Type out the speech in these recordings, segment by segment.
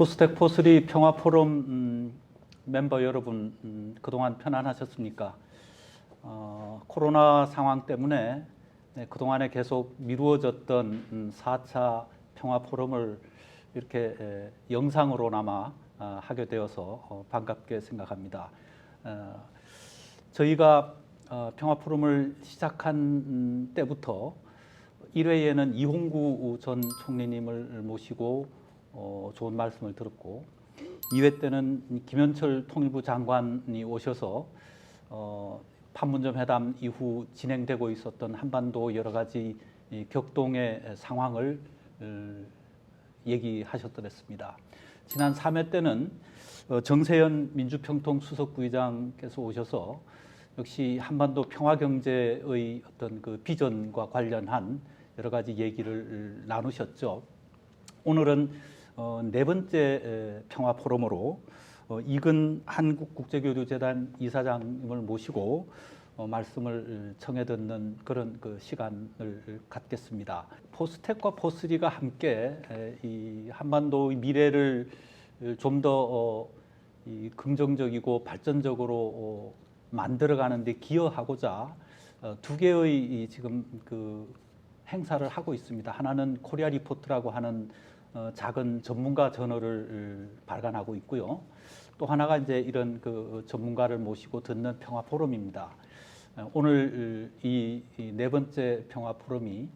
포스텍 포스리 평화포럼 멤버 여러분, 그동안 편안하셨습니까? 코로나 상황 때문에 그동안에 계속 미루어졌던 4차 평화포럼을 이렇게 영상으로나마 하게 되어서 반갑게 생각합니다. 저희가 평화포럼을 시작한 때부터 1회에는 이홍구 전 총리님을 모시고 좋은 말씀을 들었고, 2회 때는 김현철 통일부 장관이 오셔서 판문점 회담 이후 진행되고 있었던 한반도 여러 가지 격동의 상황을 얘기하셨더랬습니다. 지난 3회 때는 정세현 민주평통수석부의장께서 오셔서 역시 한반도 평화경제의 어떤 그 비전과 관련한 여러 가지 얘기를 나누셨죠. 오늘은 네 번째 평화 포럼으로 이근 한국국제교류재단 이사장님을 모시고 말씀을 청해 듣는 그런 그 시간을 갖겠습니다. 포스텍과 포스리가 함께 이 한반도의 미래를 좀 더 긍정적이고 발전적으로 만들어가는 데 기여하고자 두 개의 지금 그 행사를 하고 있습니다. 하나는 코리아 리포트라고 하는 작은 전문가 저널을 발간하고 있고요. 또 하나가 이제 이런 그 전문가를 모시고 듣는 평화 포럼입니다. 오늘 이 네 번째 평화 포럼이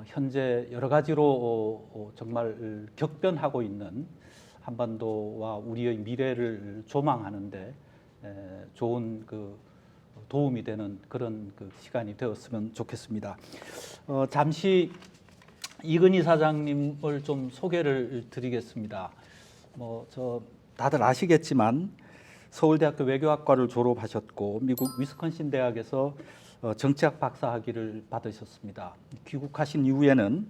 현재 여러 가지로 정말 격변하고 있는 한반도와 우리의 미래를 조망하는데 좋은 그 도움이 되는 그런 그 시간이 되었으면 좋겠습니다. 잠시 이근희 사장님을 좀 소개를 드리겠습니다. 다들 아시겠지만 서울대학교 외교학과를 졸업하셨고 미국 위스콘신 대학에서 정치학 박사학위를 받으셨습니다. 귀국하신 이후에는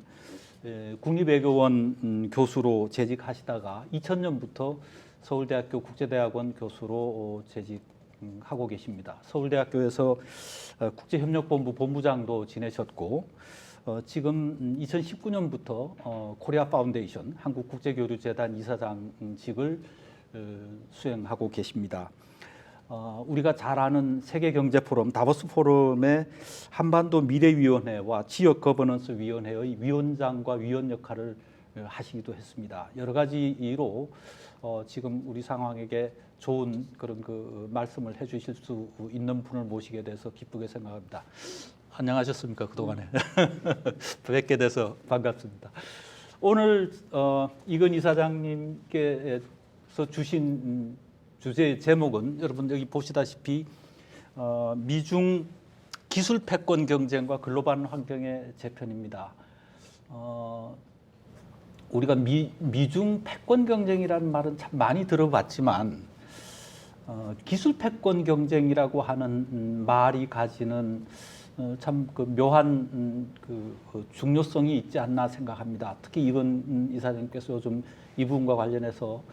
국립외교원 교수로 재직하시다가 2000년부터 서울대학교 국제대학원 교수로 재직하고 계십니다. 서울대학교에서 국제협력본부 본부장도 지내셨고 지금 2019년부터 코리아 파운데이션 한국국제교류재단 이사장직을 수행하고 계십니다. 우리가 잘 아는 세계경제포럼 다보스 포럼의 한반도 미래위원회와 지역 거버넌스 위원회의 위원장과 위원 역할을 하시기도 했습니다. 여러 가지로 지금 우리 상황에게 좋은 그런 그 말씀을 해주실 수 있는 분을 모시게 돼서 기쁘게 생각합니다. 안녕하셨습니까 그동안에? 뵙게 돼서 반갑습니다. 오늘 이근 이사장님께서 주신 주제 제목은 여러분 여기 보시다시피 미중 기술 패권 경쟁과 글로벌 환경의 재편입니다. 우리가 미중 패권 경쟁이라는 말은 참 많이 들어봤지만 기술 패권 경쟁이라고 하는 말이 가지는 참 그 묘한 그 중요성이 있지 않나 생각합니다. 특히 이건 이사장님께서 요즘 이 부분과 관련해서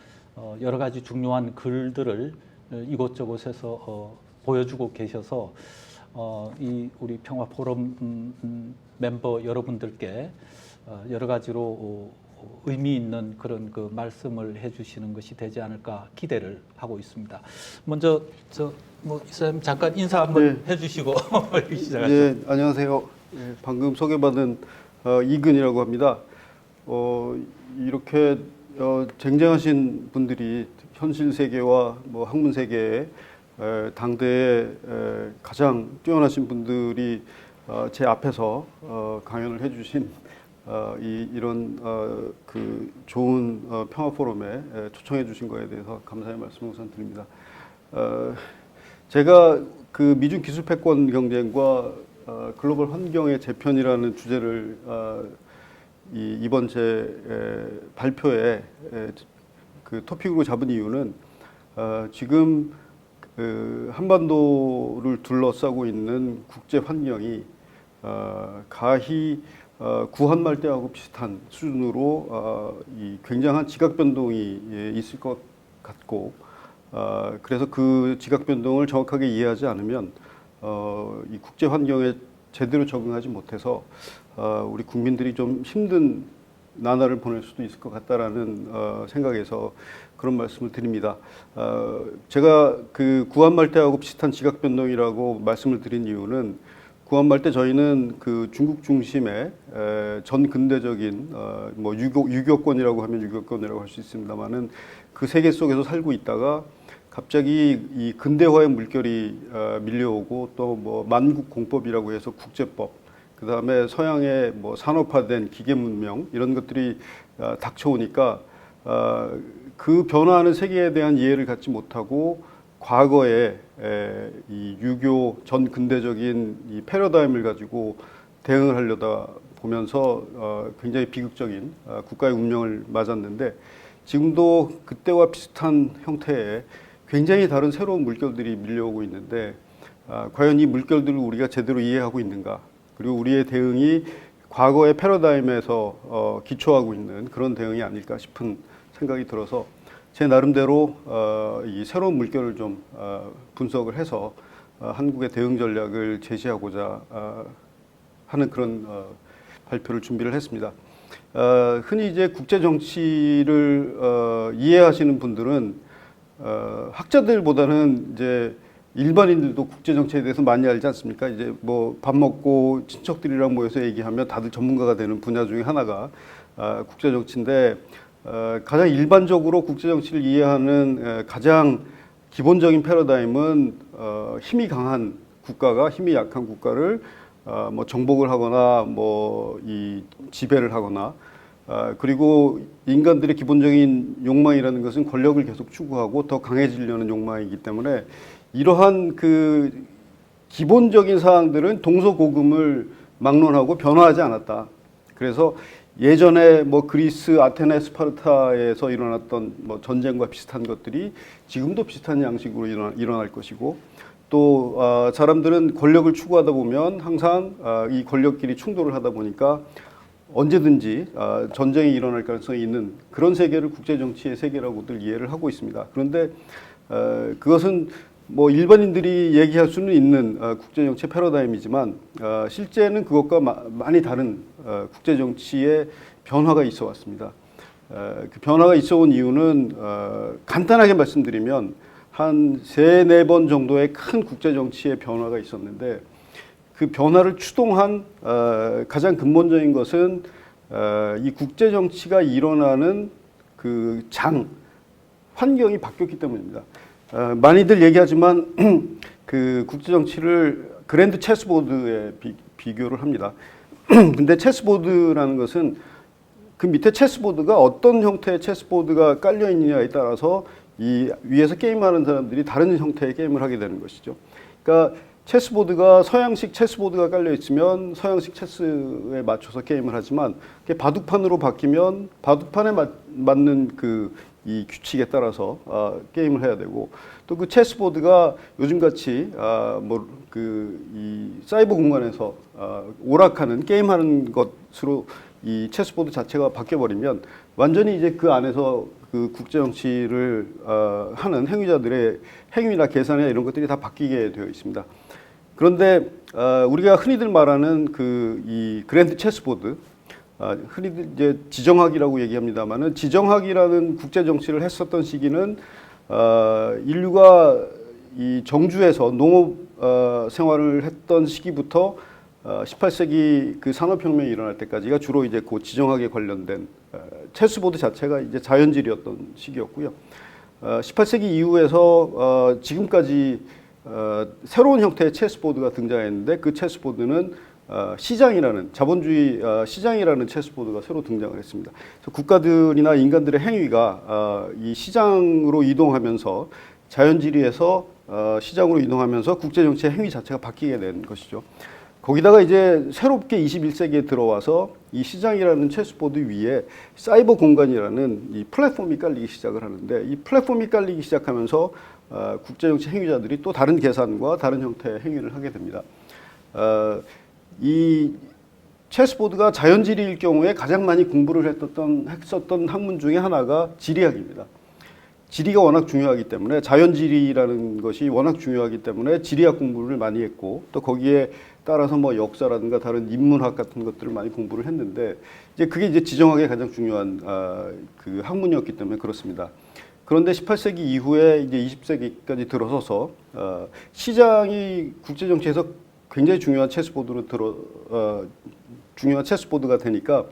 여러 가지 중요한 글들을 이곳저곳에서 보여주고 계셔서 이 우리 평화 포럼 멤버 여러분들께 여러 가지로 의미 있는 그런 그 말씀을 해주시는 것이 되지 않을까 기대를 하고 있습니다. 먼저 이사님 잠깐 인사 한번 해주시고 시작하죠. 네, 안녕하세요. 네, 방금 소개받은 이근이라고 합니다. 이렇게 쟁쟁하신 분들이 현실 세계와 학문 세계에 당대에 가장 뛰어나신 분들이 제 앞에서 강연을 해주신 이런 그 좋은 평화 포럼에 초청해 주신 거에 대해서 감사의 말씀 우선 드립니다. 제가 그 미중 기술 패권 경쟁과 글로벌 환경의 재편이라는 주제를 이번 제 발표에 그 토픽으로 잡은 이유는 지금 그 한반도를 둘러싸고 있는 국제 환경이 가히 구한말 때하고 비슷한 수준으로 이 굉장한 지각 변동이 있을 것 같고, 그래서 그 지각 변동을 정확하게 이해하지 않으면 이 국제 환경에 제대로 적응하지 못해서 우리 국민들이 좀 힘든 나날을 보낼 수도 있을 것 같다라는 생각에서 그런 말씀을 드립니다. 제가 그 구한말대하고 비슷한 지각 변동이라고 말씀을 드린 이유는 구한말 때 저희는 그 중국 중심의 전 근대적인 뭐 유교권이라고 하면 유교권이라고 할 수 있습니다만은 그 세계 속에서 살고 있다가 갑자기 이 근대화의 물결이 밀려오고 또 뭐 만국 공법이라고 해서 국제법, 그 다음에 서양의 뭐 산업화된 기계 문명 이런 것들이 닥쳐오니까 그 변화하는 세계에 대한 이해를 갖지 못하고 과거에 이 유교 전 근대적인 이 패러다임을 가지고 대응을 하려다 보면서 굉장히 비극적인 국가의 운명을 맞았는데 지금도 그때와 비슷한 형태의 굉장히 다른 새로운 물결들이 밀려오고 있는데 과연 이 물결들을 우리가 제대로 이해하고 있는가, 그리고 우리의 대응이 과거의 패러다임에서 기초하고 있는 그런 대응이 아닐까 싶은 생각이 들어서 제 나름대로 이 새로운 물결을 좀 분석을 해서 한국의 대응 전략을 제시하고자 하는 그런 발표를 준비를 했습니다. 흔히 이제 국제 정치를 이해하시는 분들은 학자들보다는 이제 일반인들도 국제 정치에 대해서 많이 알지 않습니까? 이제 뭐 밥 먹고 친척들이랑 모여서 얘기하면 다들 전문가가 되는 분야 중에 하나가 국제 정치인데 가장 일반적으로 국제 정치를 이해하는 가장 기본적인 패러다임은 힘이 강한 국가가 힘이 약한 국가를 뭐 정복을 하거나 뭐 이 지배를 하거나 그리고 인간들의 기본적인 욕망이라는 것은 권력을 계속 추구하고 더 강해지려는 욕망이기 때문에 이러한 그 기본적인 사항들은 동서고금을 막론하고 변화하지 않았다. 그래서 예전에 뭐 그리스, 아테네, 스파르타에서 일어났던 뭐 전쟁과 비슷한 것들이 지금도 비슷한 양식으로 일어날 것이고 또 사람들은 권력을 추구하다 보면 항상 이 권력끼리 충돌을 하다 보니까 언제든지 전쟁이 일어날 가능성이 있는 그런 세계를 국제정치의 세계라고들 이해를 하고 있습니다. 그런데 그것은 뭐 일반인들이 얘기할 수는 있는 국제정치 패러다임이지만 실제는 그것과 많이 다른 국제정치의 변화가 있어 왔습니다. 그 변화가 있어 온 이유는 간단하게 말씀드리면 한 3-4번 정도의 큰 국제정치의 변화가 있었는데 그 변화를 추동한 가장 근본적인 것은 이 국제정치가 일어나는 그 환경이 바뀌었기 때문입니다. 많이들 얘기하지만 그 국제정치를 그랜드 체스보드에 비교를 합니다. 근데 체스보드라는 것은 그 밑에 체스보드가 어떤 형태의 체스보드가 깔려 있느냐에 따라서 이 위에서 게임하는 사람들이 다른 형태의 게임을 하게 되는 것이죠. 그러니까 체스보드가 서양식 체스보드가 깔려 있으면 서양식 체스에 맞춰서 게임을 하지만 바둑판으로 바뀌면 바둑판에 맞는 이 규칙에 따라서 게임을 해야 되고 또 그 체스보드가 요즘같이 이 사이버 공간에서 오락하는 게임하는 것으로 이 체스보드 자체가 바뀌어버리면 완전히 이제 그 안에서 그 국제정치를 하는 행위자들의 행위나 계산이나 이런 것들이 다 바뀌게 되어 있습니다. 그런데 우리가 흔히들 말하는 이 그랜드 체스보드, 흔히들 이제 지정학이라고 얘기합니다만은 지정학이라는 국제 정치를 했었던 시기는 인류가 이 정주에서 농업 생활을 했던 시기부터 18세기 그 산업혁명이 일어날 때까지가 주로 이제 그 지정학에 관련된 체스보드 자체가 이제 자연질이었던 시기였고요. 18세기 이후에서 지금까지 새로운 형태의 체스보드가 등장했는데 그 체스보드는 시장이라는 자본주의 시장이라는 체스보드가 새로 등장을 했습니다. 그래서 국가들이나 인간들의 행위가 이 시장으로 이동하면서 자연지리에서 시장으로 이동하면서 국제정치의 행위 자체가 바뀌게 된 것이죠. 거기다가 이제 새롭게 21세기에 들어와서 이 시장이라는 체스보드 위에 사이버 공간이라는 이 플랫폼이 깔리기 시작을 하는데 이 플랫폼이 깔리기 시작하면서 국제정치 행위자들이 또 다른 계산과 다른 형태의 행위를 하게 됩니다. 이 체스보드가 자연지리일 경우에 가장 많이 공부를 했었던 학문 중에 하나가 지리학입니다. 지리가 워낙 중요하기 때문에 자연지리라는 것이 워낙 중요하기 때문에 지리학 공부를 많이 했고 또 거기에 따라서 뭐 역사라든가 다른 인문학 같은 것들을 많이 공부를 했는데 이제 그게 이제 지정학의 가장 중요한 그 학문이었기 때문에 그렇습니다. 그런데 18세기 이후에 이제 20세기까지 들어서서 시장이 국제 정치에서 굉장히 중요한 중요한 체스보드가 되니까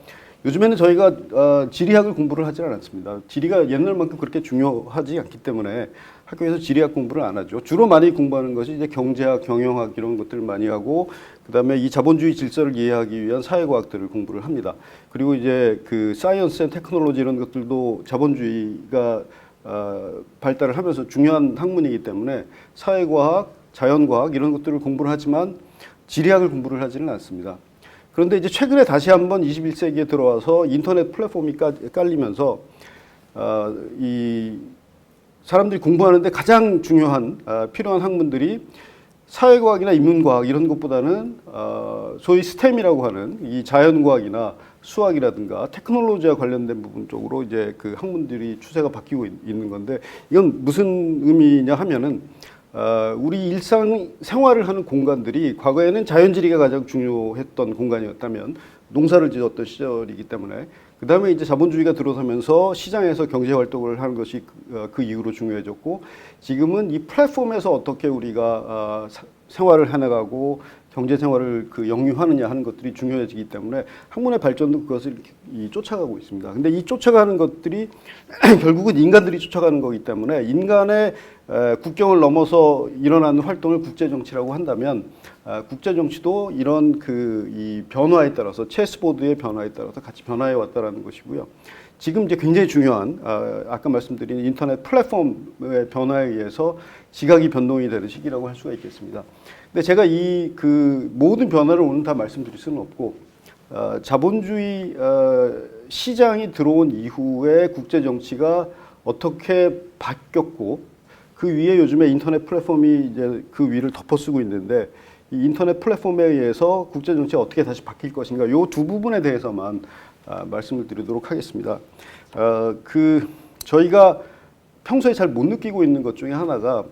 요즘에는 저희가 지리학을 공부를 하지 않습니다. 지리가 옛날만큼 그렇게 중요하지 않기 때문에 학교에서 지리학 공부를 안 하죠. 주로 많이 공부하는 것이 이제 경제학, 경영학 이런 것들을 많이 하고 그다음에 이 자본주의 질서를 이해하기 위한 사회과학들을 공부를 합니다. 그리고 이제 그 사이언스 앤 테크놀로지 이런 것들도 자본주의가 발달을 하면서 중요한 학문이기 때문에 사회과학, 자연과학 이런 것들을 공부를 하지만 지리학을 공부를 하지는 않습니다. 그런데 이제 최근에 다시 한번 21세기에 들어와서 인터넷 플랫폼이 깔리면서 이 사람들이 공부하는데 가장 중요한 필요한 학문들이 사회과학이나 인문과학 이런 것보다는 소위 스템이라고 하는 이 자연과학이나 수학이라든가 테크놀로지와 관련된 부분 쪽으로 이제 그 학문들이 추세가 바뀌고 있는 건데 이건 무슨 의미냐 하면은 우리 일상 생활을 하는 공간들이 과거에는 자연지리가 가장 중요했던 공간이었다면 농사를 지었던 시절이기 때문에 그 다음에 이제 자본주의가 들어서면서 시장에서 경제 활동을 하는 것이 그 이후로 중요해졌고 지금은 이 플랫폼에서 어떻게 우리가 생활을 해나가고 경제 생활을 그 영위하느냐 하는 것들이 중요해지기 때문에 학문의 발전도 그것을 쫓아가고 있습니다. 근데 이 쫓아가는 것들이 결국은 인간들이 쫓아가는 거기 때문에 인간의 국경을 넘어서 일어나는 활동을 국제정치라고 한다면 국제정치도 이런 이 변화에 따라서 체스보드의 변화에 따라서 같이 변화해 왔다라는 것이고요. 지금 이제 굉장히 중요한 아까 말씀드린 인터넷 플랫폼의 변화에 의해서 지각이 변동이 되는 시기라고 할 수가 있겠습니다. 근데 제가 이 그 모든 변화를 오늘 다 말씀드릴 수는 없고 자본주의 시장이 들어온 이후에 국제 정치가 어떻게 바뀌었고 그 위에 요즘에 인터넷 플랫폼이 이제 그 위를 덮어쓰고 있는데 이 인터넷 플랫폼에 의해서 국제 정치가 어떻게 다시 바뀔 것인가 이 두 부분에 대해서만 말씀을 드리도록 하겠습니다. 저희가 평소에 잘 못 느끼고 있는 것 중에 하나가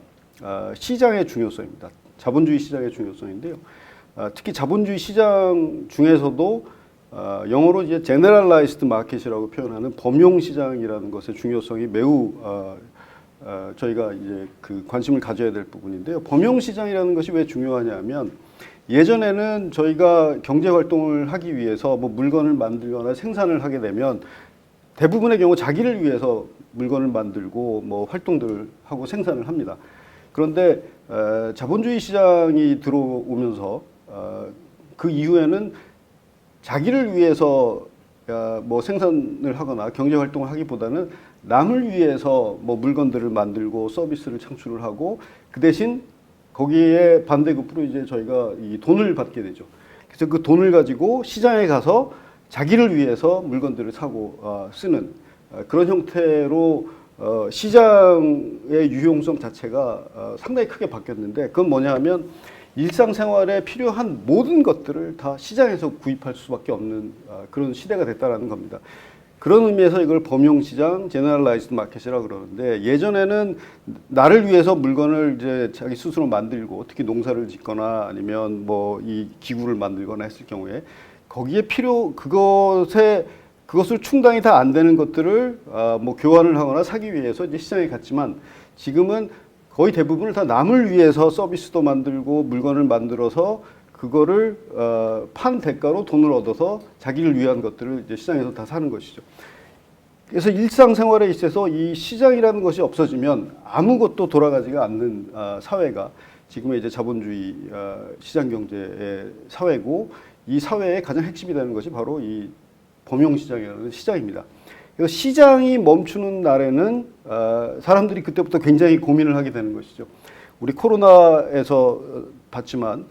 시장의 중요성입니다. 자본주의 시장의 중요성인데요. 특히 자본주의 시장 중에서도 영어로 이제 generalized market이라고 표현하는 범용 시장이라는 것의 중요성이 매우 저희가 이제 그 관심을 가져야 될 부분인데요. 범용 시장이라는 것이 왜 중요하냐면 예전에는 저희가 경제 활동을 하기 위해서 뭐 물건을 만들거나 생산을 하게 되면 대부분의 경우 자기를 위해서 물건을 만들고 뭐 활동들을 하고 생산을 합니다. 그런데 자본주의 시장이 들어오면서 그 이후에는 자기를 위해서 뭐 생산을 하거나 경제 활동을 하기보다는 남을 위해서 뭐 물건들을 만들고 서비스를 창출을 하고 그 대신 거기에 반대급부로 이제 저희가 이 돈을 받게 되죠. 그래서 그 돈을 가지고 시장에 가서 자기를 위해서 물건들을 사고 쓰는 그런 형태로 시장의 유용성 자체가 상당히 크게 바뀌었는데 그건 뭐냐 하면 일상생활에 필요한 모든 것들을 다 시장에서 구입할 수밖에 없는 그런 시대가 됐다라는 겁니다. 그런 의미에서 이걸 범용시장, 제너럴라이즈드 마켓이라고 그러는데 예전에는 나를 위해서 물건을 이제 자기 스스로 만들고 특히 농사를 짓거나 아니면 뭐 이 기구를 만들거나 했을 경우에 거기에 그것을 충당이 다 안 되는 것들을 뭐 교환을 하거나 사기 위해서 이제 시장에 갔지만 지금은 거의 대부분을 다 남을 위해서 서비스도 만들고 물건을 만들어서 그거를 판 대가로 돈을 얻어서 자기를 위한 것들을 이제 시장에서 다 사는 것이죠. 그래서 일상생활에 있어서 이 시장이라는 것이 없어지면 아무것도 돌아가지가 않는 사회가 지금의 이제 자본주의 시장 경제의 사회고 이 사회의 가장 핵심이 되는 것이 바로 이 범용시장이라는 시장입니다. 그래서 시장이 멈추는 날에는 사람들이 그때부터 굉장히 고민을 하게 되는 것이죠. 우리 코로나에서 봤지만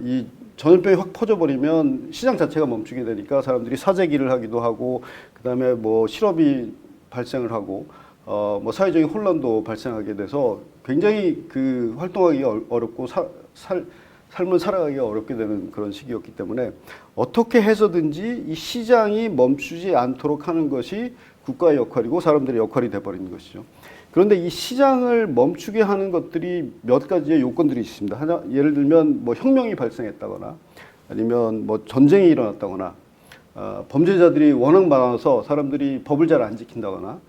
이 전염병이 확 퍼져버리면 시장 자체가 멈추게 되니까 사람들이 사재기를 하기도 하고 그다음에 뭐 실업이 발생을 하고 뭐 사회적인 혼란도 발생하게 돼서 굉장히 그 활동하기 어렵고 삶을 살아가기가 어렵게 되는 그런 시기였기 때문에 어떻게 해서든지 이 시장이 멈추지 않도록 하는 것이 국가의 역할이고 사람들의 역할이 돼버린 것이죠. 그런데 이 시장을 멈추게 하는 것들이 몇 가지의 요건들이 있습니다. 하나, 예를 들면 뭐 혁명이 발생했다거나 아니면 뭐 전쟁이 일어났다거나 범죄자들이 워낙 많아서 사람들이 법을 잘 안 지킨다거나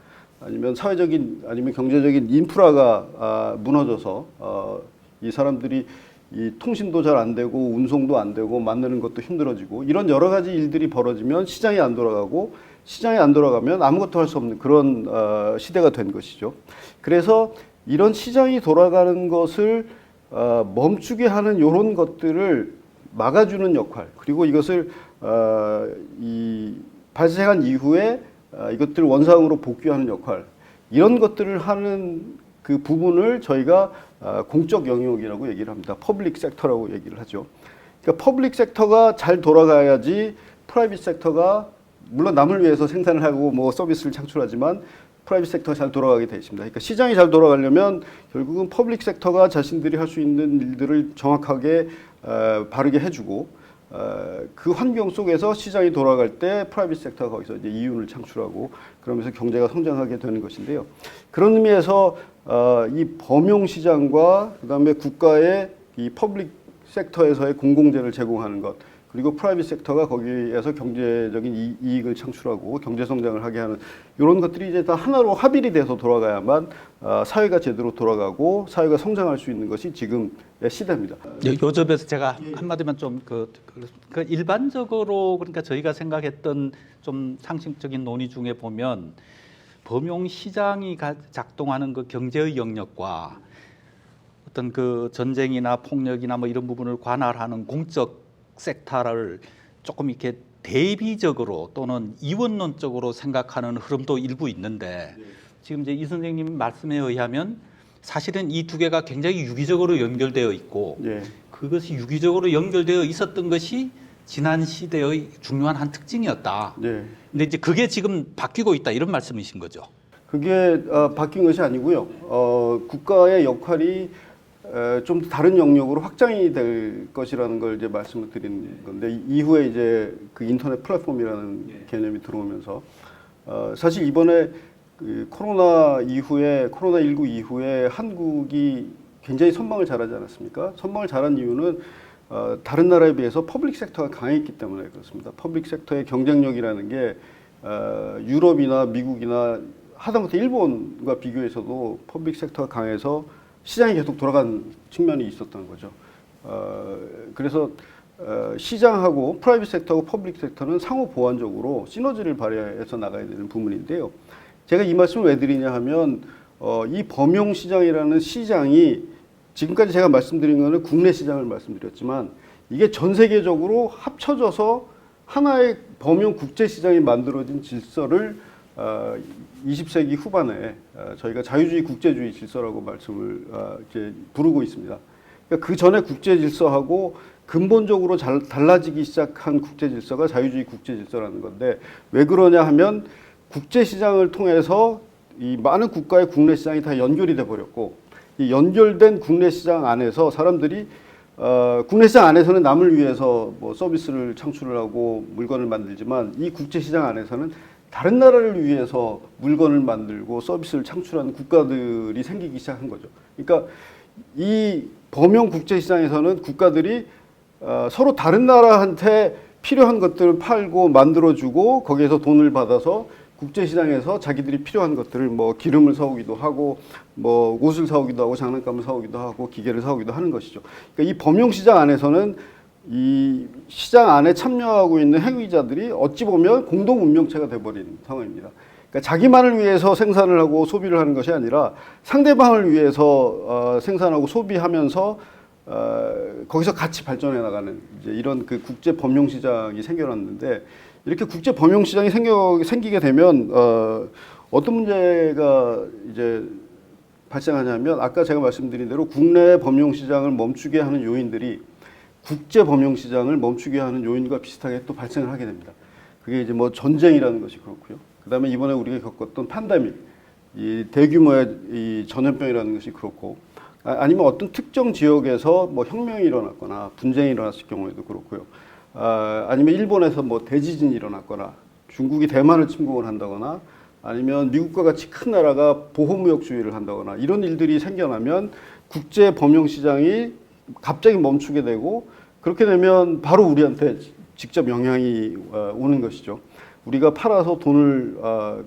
아니면 사회적인 아니면 경제적인 인프라가 무너져서 이 사람들이 이 통신도 잘 안 되고 운송도 안 되고 만드는 것도 힘들어지고 이런 여러 가지 일들이 벌어지면 시장이 안 돌아가고 시장이 안 돌아가면 아무것도 할 수 없는 그런 시대가 된 것이죠. 그래서 이런 시장이 돌아가는 것을 멈추게 하는 이런 것들을 막아주는 역할, 그리고 이것을 이 발생한 이후에 이것들을 원상으로 복귀하는 역할, 이런 것들을 하는 그 부분을 저희가 공적 영역이라고 얘기를 합니다. 퍼블릭 섹터라고 얘기를 하죠. 그러니까 퍼블릭 섹터가 잘 돌아가야지 프라이빗 섹터가 물론 남을 위해서 생산을 하고 뭐 서비스를 창출하지만 프라이빗 섹터가 잘 돌아가게 돼 있습니다. 그러니까 시장이 잘 돌아가려면 결국은 퍼블릭 섹터가 자신들이 할 수 있는 일들을 정확하게 바르게 해주고 그 환경 속에서 시장이 돌아갈 때 프라이빗 섹터가 거기서 이제 이윤을 창출하고 그러면서 경제가 성장하게 되는 것인데요. 그런 의미에서 이 범용 시장과 그다음에 국가의 이 퍼블릭 섹터에서의 공공재를 제공하는 것, 그리고 프라이빗 섹터가 거기에서 경제적인 이익을 창출하고 경제 성장을 하게 하는 이런 것들이 이제 다 하나로 합일이 돼서 돌아가야만 사회가 제대로 돌아가고 사회가 성장할 수 있는 것이 지금의 시대입니다. 요 점에서 제가 한마디만 좀 그 일반적으로 그러니까 저희가 생각했던 좀 상식적인 논의 중에 보면 범용 시장이 작동하는 그 경제의 영역과 어떤 그 전쟁이나 폭력이나 뭐 이런 부분을 관할하는 공적 섹터를 조금 이렇게 대비적으로 또는 이원론적으로 생각하는 흐름도 일부 있는데 지금 이제 이 선생님 말씀에 의하면 사실은 이 두 개가 굉장히 유기적으로 연결되어 있고 그것이 유기적으로 연결되어 있었던 것이 지난 시대의 중요한 한 특징이었다. 근데 이제 그게 지금 바뀌고 있다 이런 말씀이신 거죠? 그게 바뀐 것이 아니고요. 국가의 역할이 좀 다른 영역으로 확장이 될 것이라는 걸 이제 말씀을 드린 건데 이후에 이제 그 인터넷 플랫폼이라는 개념이 들어오면서 사실 이번에 그 코로나19 이후에 한국이 굉장히 선방을 잘하지 않았습니까? 선방을 잘한 이유는 다른 나라에 비해서 퍼블릭 섹터가 강했기 때문에 그렇습니다. 퍼블릭 섹터의 경쟁력이라는 게 유럽이나 미국이나 하다못해 일본과 비교해서도 퍼블릭 섹터가 강해서 시장이 계속 돌아간 측면이 있었던 거죠. 그래서 시장하고 프라이빗 섹터하고 퍼블릭 섹터는 상호 보완적으로 시너지를 발휘해서 나가야 되는 부분인데요. 제가 이 말씀을 왜 드리냐 하면 이 범용 시장이라는 시장이 지금까지 제가 말씀드린 거는 국내 시장을 말씀드렸지만 이게 전 세계적으로 합쳐져서 하나의 범용 국제 시장이 만들어진 질서를 20세기 후반에 저희가 자유주의 국제주의 질서라고 말씀을 이렇게 부르고 있습니다. 그러니까 그 전에 국제 질서하고 근본적으로 달라지기 시작한 국제 질서가 자유주의 국제 질서라는 건데 왜 그러냐 하면 국제 시장을 통해서 이 많은 국가의 국내 시장이 다 연결이 돼 버렸고 이 연결된 국내 시장 안에서 사람들이 국내 시장 안에서는 남을 위해서 뭐 서비스를 창출을 하고 물건을 만들지만 이 국제 시장 안에서는 다른 나라를 위해서 물건을 만들고 서비스를 창출하는 국가들이 생기기 시작한 거죠. 그러니까 이 범용 국제 시장에서는 국가들이 서로 다른 나라한테 필요한 것들을 팔고 만들어주고 거기에서 돈을 받아서 국제 시장에서 자기들이 필요한 것들을 뭐 기름을 사오기도 하고 뭐 옷을 사오기도 하고 장난감을 사오기도 하고 기계를 사오기도 하는 것이죠. 그러니까 이 범용 시장 안에서는 이 시장 안에 참여하고 있는 행위자들이 어찌 보면 공동 운명체가 돼버린 상황입니다. 그러니까 자기만을 위해서 생산을 하고 소비를 하는 것이 아니라 상대방을 위해서 생산하고 소비하면서 거기서 같이 발전해 나가는 이제 이런 그 국제 범용 시장이 생겨났는데 이렇게 국제 범용 시장이 생기게 되면 어떤 문제가 이제 발생하냐면 아까 제가 말씀드린 대로 국내 범용 시장을 멈추게 하는 요인들이 국제 범용 시장을 멈추게 하는 요인과 비슷하게 또 발생을 하게 됩니다. 그게 이제 뭐 전쟁이라는 것이 그렇고요. 그다음에 이번에 우리가 겪었던 팬데믹, 이 대규모의 이 전염병이라는 것이 그렇고, 아니면 어떤 특정 지역에서 뭐 혁명이 일어났거나 분쟁이 일어났을 경우에도 그렇고요. 아니면 일본에서 뭐 대지진이 일어났거나 중국이 대만을 침공을 한다거나 아니면 미국과 같이 큰 나라가 보호무역주의를 한다거나 이런 일들이 생겨나면 국제 범용 시장이 갑자기 멈추게 되고 그렇게 되면 바로 우리한테 직접 영향이 오는 것이죠. 우리가 팔아서 돈을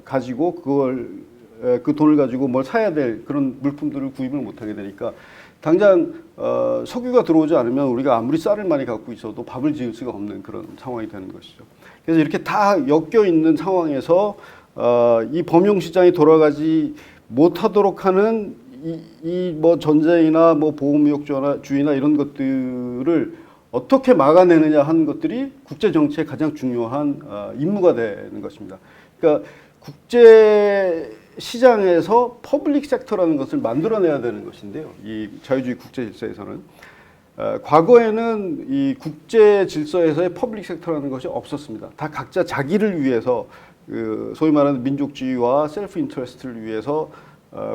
가지고 그 돈을 가지고 뭘 사야 될 그런 물품들을 구입을 못하게 되니까 당장 석유가 들어오지 않으면 우리가 아무리 쌀을 많이 갖고 있어도 밥을 지을 수가 없는 그런 상황이 되는 것이죠. 그래서 이렇게 다 엮여 있는 상황에서 이 범용 시장이 돌아가지 못하도록 하는 이 뭐 전쟁이나 뭐 보호무역주의나 이런 것들을 어떻게 막아내느냐 하는 것들이 국제 정치의 가장 중요한 임무가 되는 것입니다. 그러니까 국제 시장에서 퍼블릭 섹터라는 것을 만들어내야 되는 것인데요. 이 자유주의 국제 질서에서는 과거에는 이 국제 질서에서의 퍼블릭 섹터라는 것이 없었습니다. 다 각자 자기를 위해서 소위 말하는 민족주의와 셀프 인터레스트를 위해서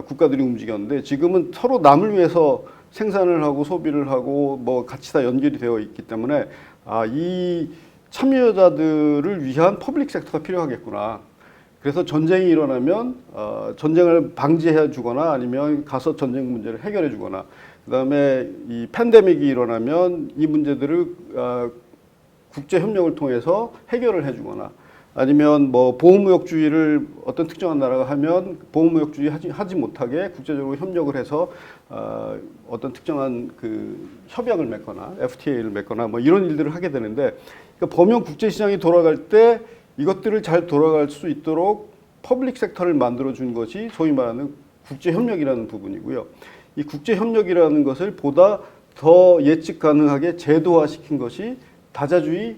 국가들이 움직였는데 지금은 서로 남을 위해서 생산을 하고 소비를 하고 뭐 같이 다 연결이 되어 있기 때문에 이 참여자들을 위한 퍼블릭 섹터가 필요하겠구나. 그래서 전쟁이 일어나면 전쟁을 방지해 주거나 아니면 가서 전쟁 문제를 해결해 주거나 그다음에 이 팬데믹이 일어나면 이 문제들을 국제 협력을 통해서 해결을 해 주거나 아니면 뭐 보호무역주의를 어떤 특정한 나라가 하면 보호무역주의 하지 못하게 국제적으로 협력을 해서 어떤 특정한 그 협약을 맺거나 FTA를 맺거나 뭐 이런 일들을 하게 되는데 그러니까 범용 국제시장이 돌아갈 때 이것들을 잘 돌아갈 수 있도록 퍼블릭 섹터를 만들어준 것이 소위 말하는 국제협력이라는 부분이고요. 이 국제협력이라는 것을 보다 더 예측 가능하게 제도화시킨 것이 다자주의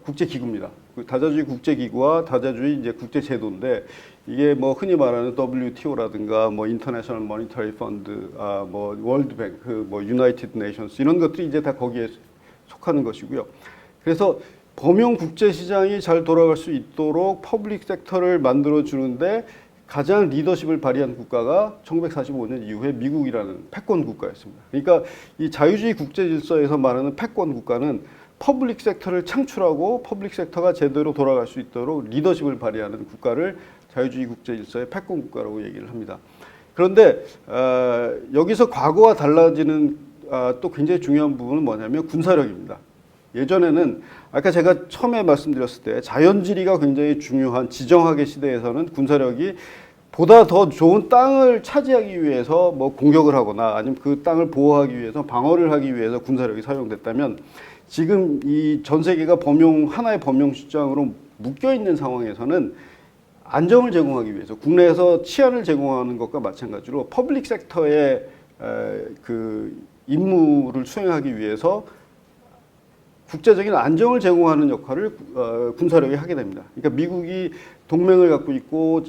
국제기구입니다. 다자주의 국제기구와 다자주의 이제 국제제도인데 이게 뭐 흔히 말하는 WTO라든가 뭐 인터내셔널 모니터리 펀드, 뭐 월드뱅크, 뭐 유나이티드 네이션스 이런 것들이 이제 다 거기에 속하는 것이고요. 그래서 범용 국제 시장이 잘 돌아갈 수 있도록 퍼블릭 섹터를 만들어 주는데 가장 리더십을 발휘한 국가가 1945년 이후에 미국이라는 패권 국가였습니다. 그러니까 이 자유주의 국제 질서에서 말하는 패권 국가는 퍼블릭 섹터를 창출하고 퍼블릭 섹터가 제대로 돌아갈 수 있도록 리더십을 발휘하는 국가를 자유주의 국제 질서의 패권 국가라고 얘기를 합니다. 그런데 여기서 과거와 달라지는 또 굉장히 중요한 부분은 뭐냐면 군사력입니다. 예전에는 아까 제가 처음에 말씀드렸을 때 자연지리가 굉장히 중요한 지정학의 시대에서는 군사력이 보다 더 좋은 땅을 차지하기 위해서 뭐 공격을 하거나 아니면 그 땅을 보호하기 위해서 방어를 하기 위해서 군사력이 사용됐다면 지금 이 전 세계가 하나의 범용 시장으로 묶여 있는 상황에서는 안정을 제공하기 위해서 국내에서 치안을 제공하는 것과 마찬가지로 퍼블릭 섹터의 그 임무를 수행하기 위해서 국제적인 안정을 제공하는 역할을 군사력이 하게 됩니다. 그러니까 미국이 동맹을 갖고 있고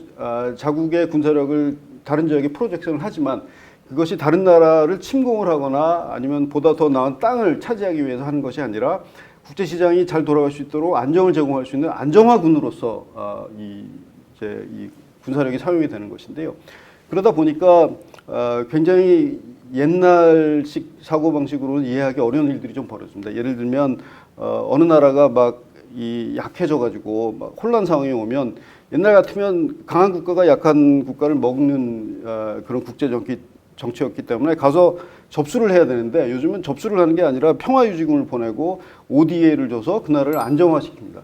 자국의 군사력을 다른 지역에 프로젝션을 하지만 그것이 다른 나라를 침공을 하거나 아니면 보다 더 나은 땅을 차지하기 위해서 하는 것이 아니라 국제시장이 잘 돌아갈 수 있도록 안정을 제공할 수 있는 안정화군으로서 이 군사력이 사용이 되는 것인데요. 그러다 보니까 굉장히 옛날식 사고방식으로는 이해하기 어려운 일들이 좀 벌어집니다. 예를 들면 어느 나라가 막 약해져가지고 막 혼란 상황이 오면 옛날 같으면 강한 국가가 약한 국가를 먹는 그런 국제 정치였기 때문에 가서 접수를 해야 되는데 요즘은 접수를 하는 게 아니라 평화유지군을 보내고 ODA를 줘서 그 나라를 안정화시킵니다.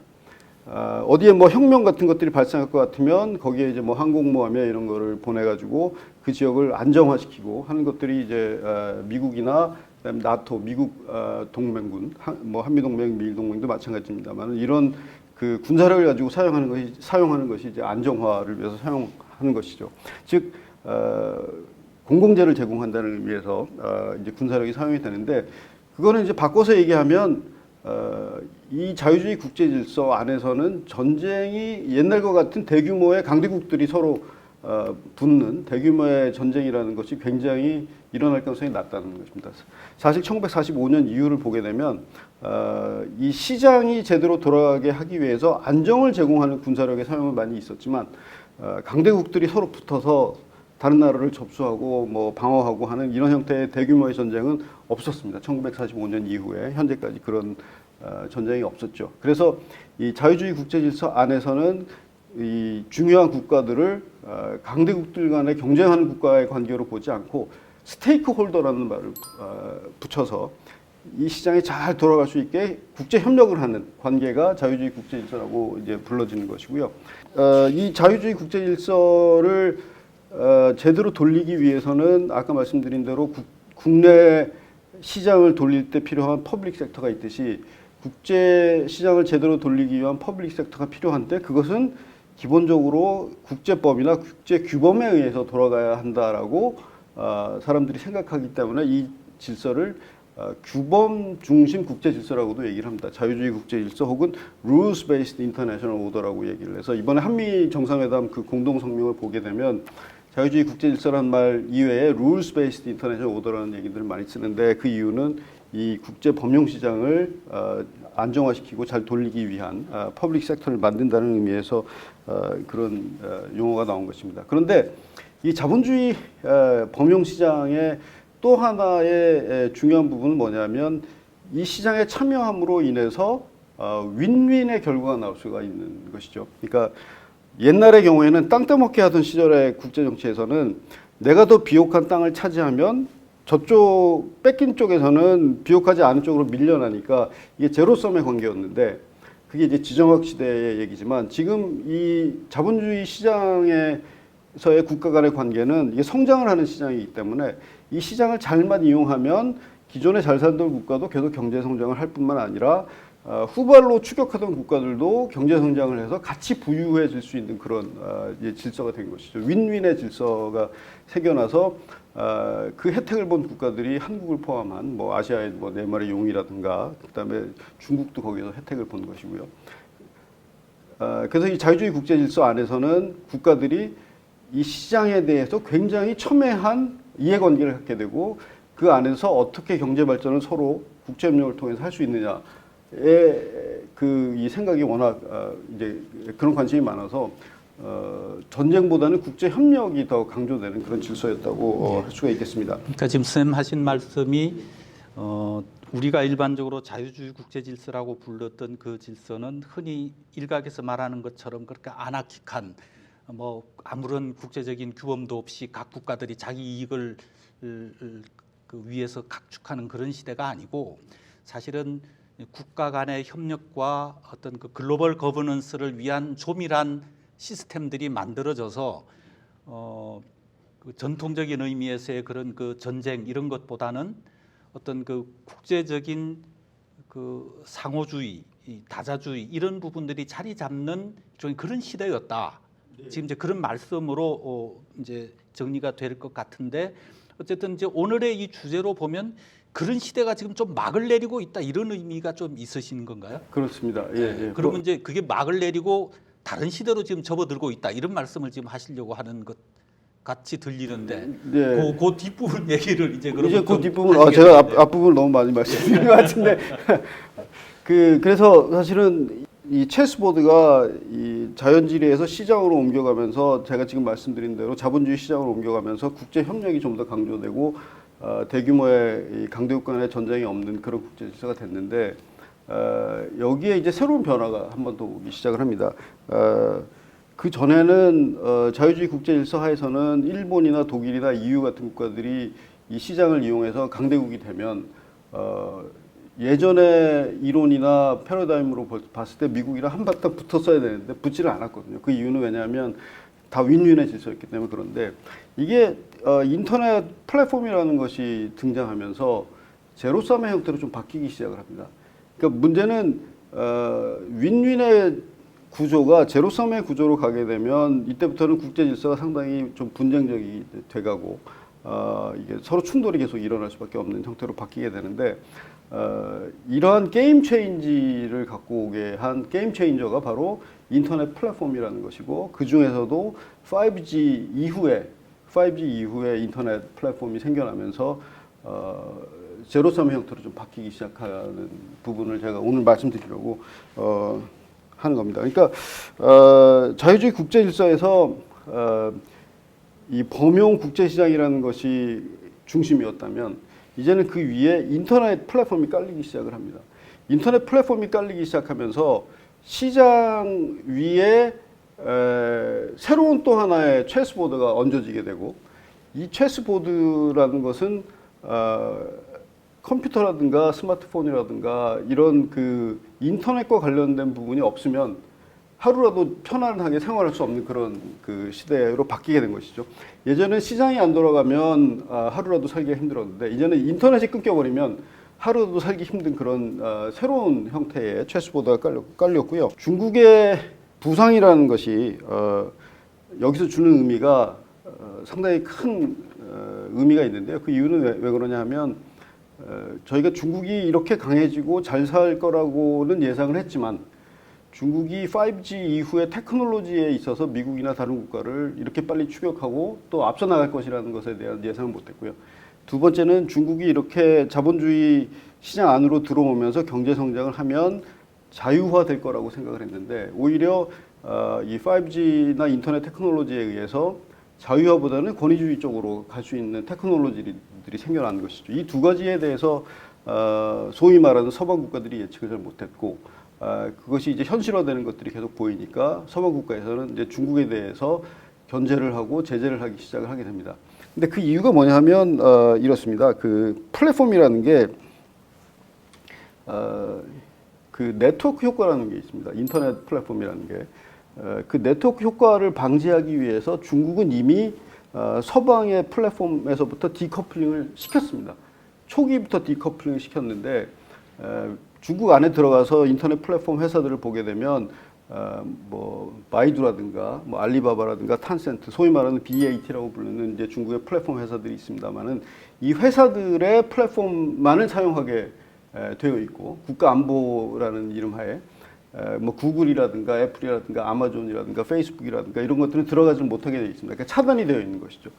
어디에 뭐 혁명 같은 것들이 발생할 것 같으면 거기에 이제 뭐 항공모함이나 이런 거를 보내가지고 그 지역을 안정화시키고 하는 것들이 이제 미국이나 그다음에 나토, 미국 동맹군, 뭐 한미동맹, 미일동맹도 마찬가지입니다만 이런 그 군사력을 가지고 사용하는 것이 이제 안정화를 위해서 사용하는 것이죠. 즉 공공재를 제공한다는 의미에서 이제 군사력이 사용이 되는데 그거는 이제 바꿔서 얘기하면 이 자유주의 국제 질서 안에서는 전쟁이 옛날과 같은 대규모의 강대국들이 서로 붙는 대규모의 전쟁이라는 것이 굉장히 일어날 가능성이 낮다는 것입니다. 사실 1945년 이후를 보게 되면 이 시장이 제대로 돌아가게 하기 위해서 안정을 제공하는 군사력의 사용은 많이 있었지만 강대국들이 서로 붙어서 다른 나라를 접수하고 뭐 방어하고 하는 이런 형태의 대규모의 전쟁은 없었습니다. 1945년 이후에 현재까지 그런 전쟁이 없었죠. 그래서 이 자유주의 국제 질서 안에서는 이 중요한 국가들을 강대국들 간의 경쟁하는 국가의 관계로 보지 않고 스테이크 홀더라는 말을 붙여서 이 시장이 잘 돌아갈 수 있게 국제 협력을 하는 관계가 자유주의 국제 질서라고 이제 불러지는 것이고요. 이 자유주의 국제 질서를 제대로 돌리기 위해서는 아까 말씀드린 대로 국내 시장을 돌릴 때 필요한 퍼블릭 섹터가 있듯이 국제 시장을 제대로 돌리기 위한 퍼블릭 섹터가 필요한데 그것은 기본적으로 국제법이나 국제 규범에 의해서 돌아가야 한다라고 사람들이 생각하기 때문에 이 질서를 규범 중심 국제 질서라고도 얘기를 합니다. 자유주의 국제 질서 혹은 rules based international order라고 얘기를 해서 이번에 한미 정상회담 그 공동 성명을 보게 되면 자유주의 국제 질서라는 말 이외에 rules based international order라는 얘기들을 많이 쓰는데 그 이유는 이 국제 범용 시장을 안정화시키고 잘 돌리기 위한 퍼블릭 섹터를 만든다는 의미에서 그런 용어가 나온 것입니다. 그런데 이 자본주의 범용 시장의 또 하나의 중요한 부분은 뭐냐면 이 시장에 참여함으로 인해서 윈윈의 결과가 나올 수가 있는 것이죠. 그러니까 옛날의 경우에는 땅 떼먹기 하던 시절의 국제정치에서는 내가 더 비옥한 땅을 차지하면 저쪽 뺏긴 쪽에서는 비옥하지 않은 쪽으로 밀려나니까 이게 제로섬의 관계였는데 그게 이제 지정학 시대의 얘기지만 지금 이 자본주의 시장에서의 국가 간의 관계는 이게 성장을 하는 시장이기 때문에 이 시장을 잘만 이용하면 기존에 잘 살던 국가도 계속 경제 성장을 할 뿐만 아니라 후발로 추격하던 국가들도 경제 성장을 해서 같이 부유해질 수 있는 그런 질서가 된 것이죠. 윈윈의 질서가 생겨나서 그 혜택을 본 국가들이 한국을 포함한 뭐 아시아의 뭐 네 마리 용이라든가 그다음에 중국도 거기서 혜택을 본 것이고요. 그래서 이 자유주의 국제 질서 안에서는 국가들이 이 시장에 대해서 굉장히 첨예한 이해관계를 갖게 되고 그 안에서 어떻게 경제 발전을 서로 국제협력을 통해서 할 수 있느냐에 이 생각이 워낙 이제 그런 관심이 많아서 전쟁보다는 국제협력이 더 강조되는 그런 질서였다고 할 수가 있겠습니다. 그러니까 지금 선생님 하신 말씀이 우리가 일반적으로 자유주의 국제 질서라고 불렀던 그 질서는 흔히 일각에서 말하는 것처럼 그렇게 아나키한 뭐 아무런 국제적인 규범도 없이 각 국가들이 자기 이익을 그 위해서 각축하는 그런 시대가 아니고 사실은 국가 간의 협력과 어떤 그 글로벌 거버넌스를 위한 조밀한 시스템들이 만들어져서 그 전통적인 의미에서의 그런 그 전쟁 이런 것보다는 어떤 그 국제적인 그 상호주의, 다자주의 이런 부분들이 자리 잡는 좀 그런 시대였다. 지금 이제 그런 말씀으로 이제 정리가 될 것 같은데 어쨌든 이제 오늘의 이 주제로 보면 그런 시대가 지금 좀 막을 내리고 있다 이런 의미가 좀 있으신 건가요? 그렇습니다. 예. 그러면 이제 그게 막을 내리고 다른 시대로 지금 접어들고 있다 이런 말씀을 지금 하시려고 하는 것 같이 들리는데 네. 그 뒷부분 얘기를 이제 그러면 이제 그 좀 뒷부분 제가 앞부분을 너무 많이 말씀드린 것 같은데 그래서 사실은 이 체스보드가 이 자연지리에서 시장으로 옮겨가면서 제가 지금 말씀드린 대로 자본주의 시장으로 옮겨가면서 국제 협력이 좀 더 강조되고 대규모의 이 강대국 간의 전쟁이 없는 그런 국제 질서가 됐는데 여기에 이제 새로운 변화가 한 번 더 오기 시작을 합니다. 그 전에는 자유주의 국제 질서 하에서는 일본이나 독일이나 EU 같은 국가들이 이 시장을 이용해서 강대국이 되면 예전의 이론이나 패러다임으로 봤을 때 미국이랑 한바탕 붙었어야 되는데 붙지를 않았거든요. 그 이유는 왜냐하면 다 윈윈의 질서였기 때문에. 그런데 이게 인터넷 플랫폼이라는 것이 등장하면서 제로섬의 형태로 좀 바뀌기 시작을 합니다. 그러니까 문제는 윈윈의 구조가 제로섬의 구조로 가게 되면 이때부터는 국제 질서가 상당히 좀 분쟁적이 돼가고 이게 서로 충돌이 계속 일어날 수밖에 없는 형태로 바뀌게 되는데 이러한 게임 체인지를 갖고 오게 한 게임 체인저가 바로 인터넷 플랫폼이라는 것이고 그 중에서도 5G 이후에 인터넷 플랫폼이 생겨나면서 제로섬 형태로 좀 바뀌기 시작하는 부분을 제가 오늘 말씀드리려고 하는 겁니다. 그러니까 자유주의 국제 질서에서 이 범용 국제 시장이라는 것이 중심이었다면 이제는 그 위에 인터넷 플랫폼이 깔리기 시작을 합니다. 인터넷 플랫폼이 깔리기 시작하면서 시장 위에 새로운 또 하나의 체스보드가 얹어지게 되고, 이 체스보드라는 것은 컴퓨터라든가 스마트폰이라든가 이런 그 인터넷과 관련된 부분이 없으면 하루라도 편안하게 생활할 수 없는 그런 그 시대로 바뀌게 된 것이죠. 예전엔 시장이 안 돌아가면 하루라도 살기가 힘들었는데, 이제는 인터넷이 끊겨버리면 하루라도 살기 힘든 그런 새로운 형태의 체스보드가 깔렸고요. 중국의 부상이라는 것이 여기서 주는 의미가 상당히 큰 의미가 있는데요. 그 이유는 왜 그러냐 하면, 저희가 중국이 이렇게 강해지고 잘 살 거라고는 예상을 했지만, 중국이 5G 이후의 테크놀로지에 있어서 미국이나 다른 국가를 이렇게 빨리 추격하고 또 앞서 나갈 것이라는 것에 대한 예상을 못했고요. 두 번째는 중국이 이렇게 자본주의 시장 안으로 들어오면서 경제 성장을 하면 자유화될 거라고 생각을 했는데, 오히려 이 5G나 인터넷 테크놀로지에 의해서 자유화보다는 권위주의 쪽으로 갈 수 있는 테크놀로지들이 생겨난 것이죠. 이 두 가지에 대해서 소위 말하는 서방 국가들이 예측을 잘 못했고, 그것이 이제 현실화되는 것들이 계속 보이니까 서방 국가에서는 이제 중국에 대해서 견제를 하고 제재를 하기 시작을 하게 됩니다. 근데 그 이유가 뭐냐 하면 이렇습니다. 그 플랫폼이라는 게 그 네트워크 효과라는 게 있습니다. 인터넷 플랫폼이라는 게 그 네트워크 효과를 방지하기 위해서 중국은 이미 서방의 플랫폼에서부터 디커플링을 시켰습니다. 초기부터 디커플링을 시켰는데, 중국 안에 들어가서 인터넷 플랫폼 회사들을 보게 되면 뭐 바이두라든가 뭐 알리바바라든가 탄센트, 소위 말하는 BAT라고 부르는 이제 중국의 플랫폼 회사들이 있습니다만은, 이 회사들의 플랫폼만을 사용하게 되어 있고, 국가 안보라는 이름하에 뭐 구글이라든가 애플이라든가 아마존이라든가 페이스북이라든가 이런 것들은 들어가지 못하게 되어 있습니다. 그러니까 차단이 되어 있는 것이죠.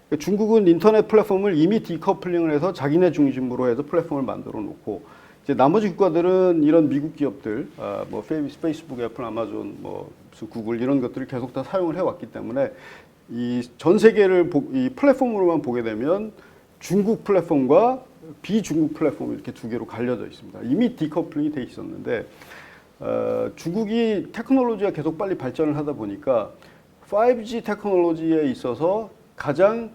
그러니까 중국은 인터넷 플랫폼을 이미 디커플링을 해서 자기네 중심으로 해서 플랫폼을 만들어 놓고, 이제 나머지 국가들은 이런 미국 기업들, 뭐 페이스북, 애플, 아마존, 뭐 구글 이런 것들을 계속 다 사용을 해왔기 때문에, 이 전 세계를 이 플랫폼으로만 보게 되면 중국 플랫폼과 비중국 플랫폼 이렇게 두 개로 갈려져 있습니다. 이미 디커플링이 돼 있었는데, 중국이 테크놀로지가 계속 빨리 발전을 하다 보니까 5G 테크놀로지에 있어서 가장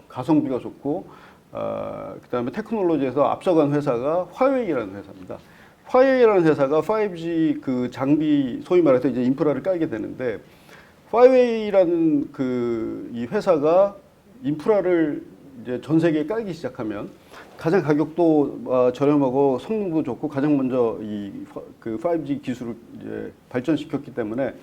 가성비가 좋고, 그다음에 테크놀로지에서 앞서간 회사가 화웨이라는 회사입니다. 화웨이라는 회사가 5G 그 장비, 소위 말해서 이제 인프라를 깔게 되는데, 화웨이라는 그 이 회사가 인프라를 이제 전 세계에 깔기 시작하면 가장 가격도 저렴하고 성능도 좋고 가장 먼저 이 그 5G 기술을 이제 발전시켰기 때문에,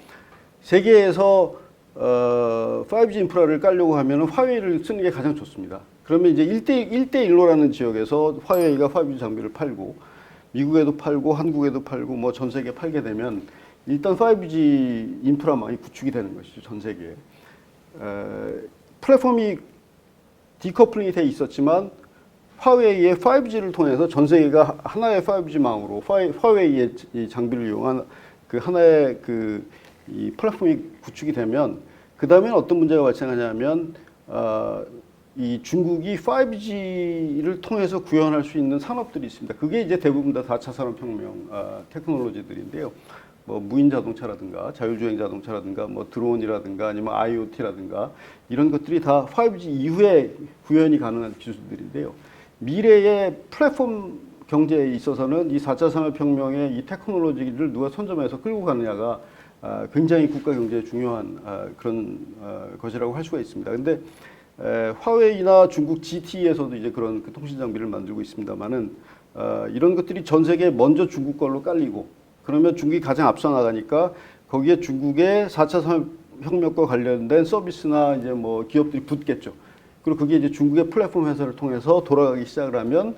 세계에서 5G 인프라를 깔려고 하면 화웨이를 쓰는 게 가장 좋습니다. 그러면 이제 1대1로라는 지역에서 화웨이가 5G 장비를 팔고, 미국에도 팔고 한국에도 팔고 뭐 전 세계에 팔게 되면 일단 5G 인프라망이 구축이 되는 것이죠, 전 세계에. 플랫폼이 디커플링이 돼 있었지만 화웨이의 5G를 통해서 전 세계가 하나의 5G망으로 화웨이의 이 장비를 이용한 그 하나의 그 이 플랫폼이 구축이 되면, 그 다음에는 어떤 문제가 발생하냐면 이 중국이 5G를 통해서 구현할 수 있는 산업들이 있습니다. 그게 이제 대부분 다 4차 산업혁명 테크놀로지들인데요. 뭐 무인 자동차라든가 자율주행 자동차라든가 뭐 드론이라든가 아니면 IoT라든가 이런 것들이 다 5G 이후에 구현이 가능한 기술들인데요. 미래의 플랫폼 경제에 있어서는 이 4차 산업혁명의 이 테크놀로지를 누가 선점해서 끌고 가느냐가 굉장히 국가 경제에 중요한 그런 것이라고 할 수가 있습니다. 근데 화웨이나 중국 GT에서도 이제 그런 그 통신 장비를 만들고 있습니다만은, 이런 것들이 전 세계에 먼저 중국 걸로 깔리고, 그러면 중국이 가장 앞서 나가니까 거기에 중국의 4차 산업혁명과 관련된 서비스나 이제 뭐 기업들이 붙겠죠. 그리고 그게 이제 중국의 플랫폼 회사를 통해서 돌아가기 시작을 하면,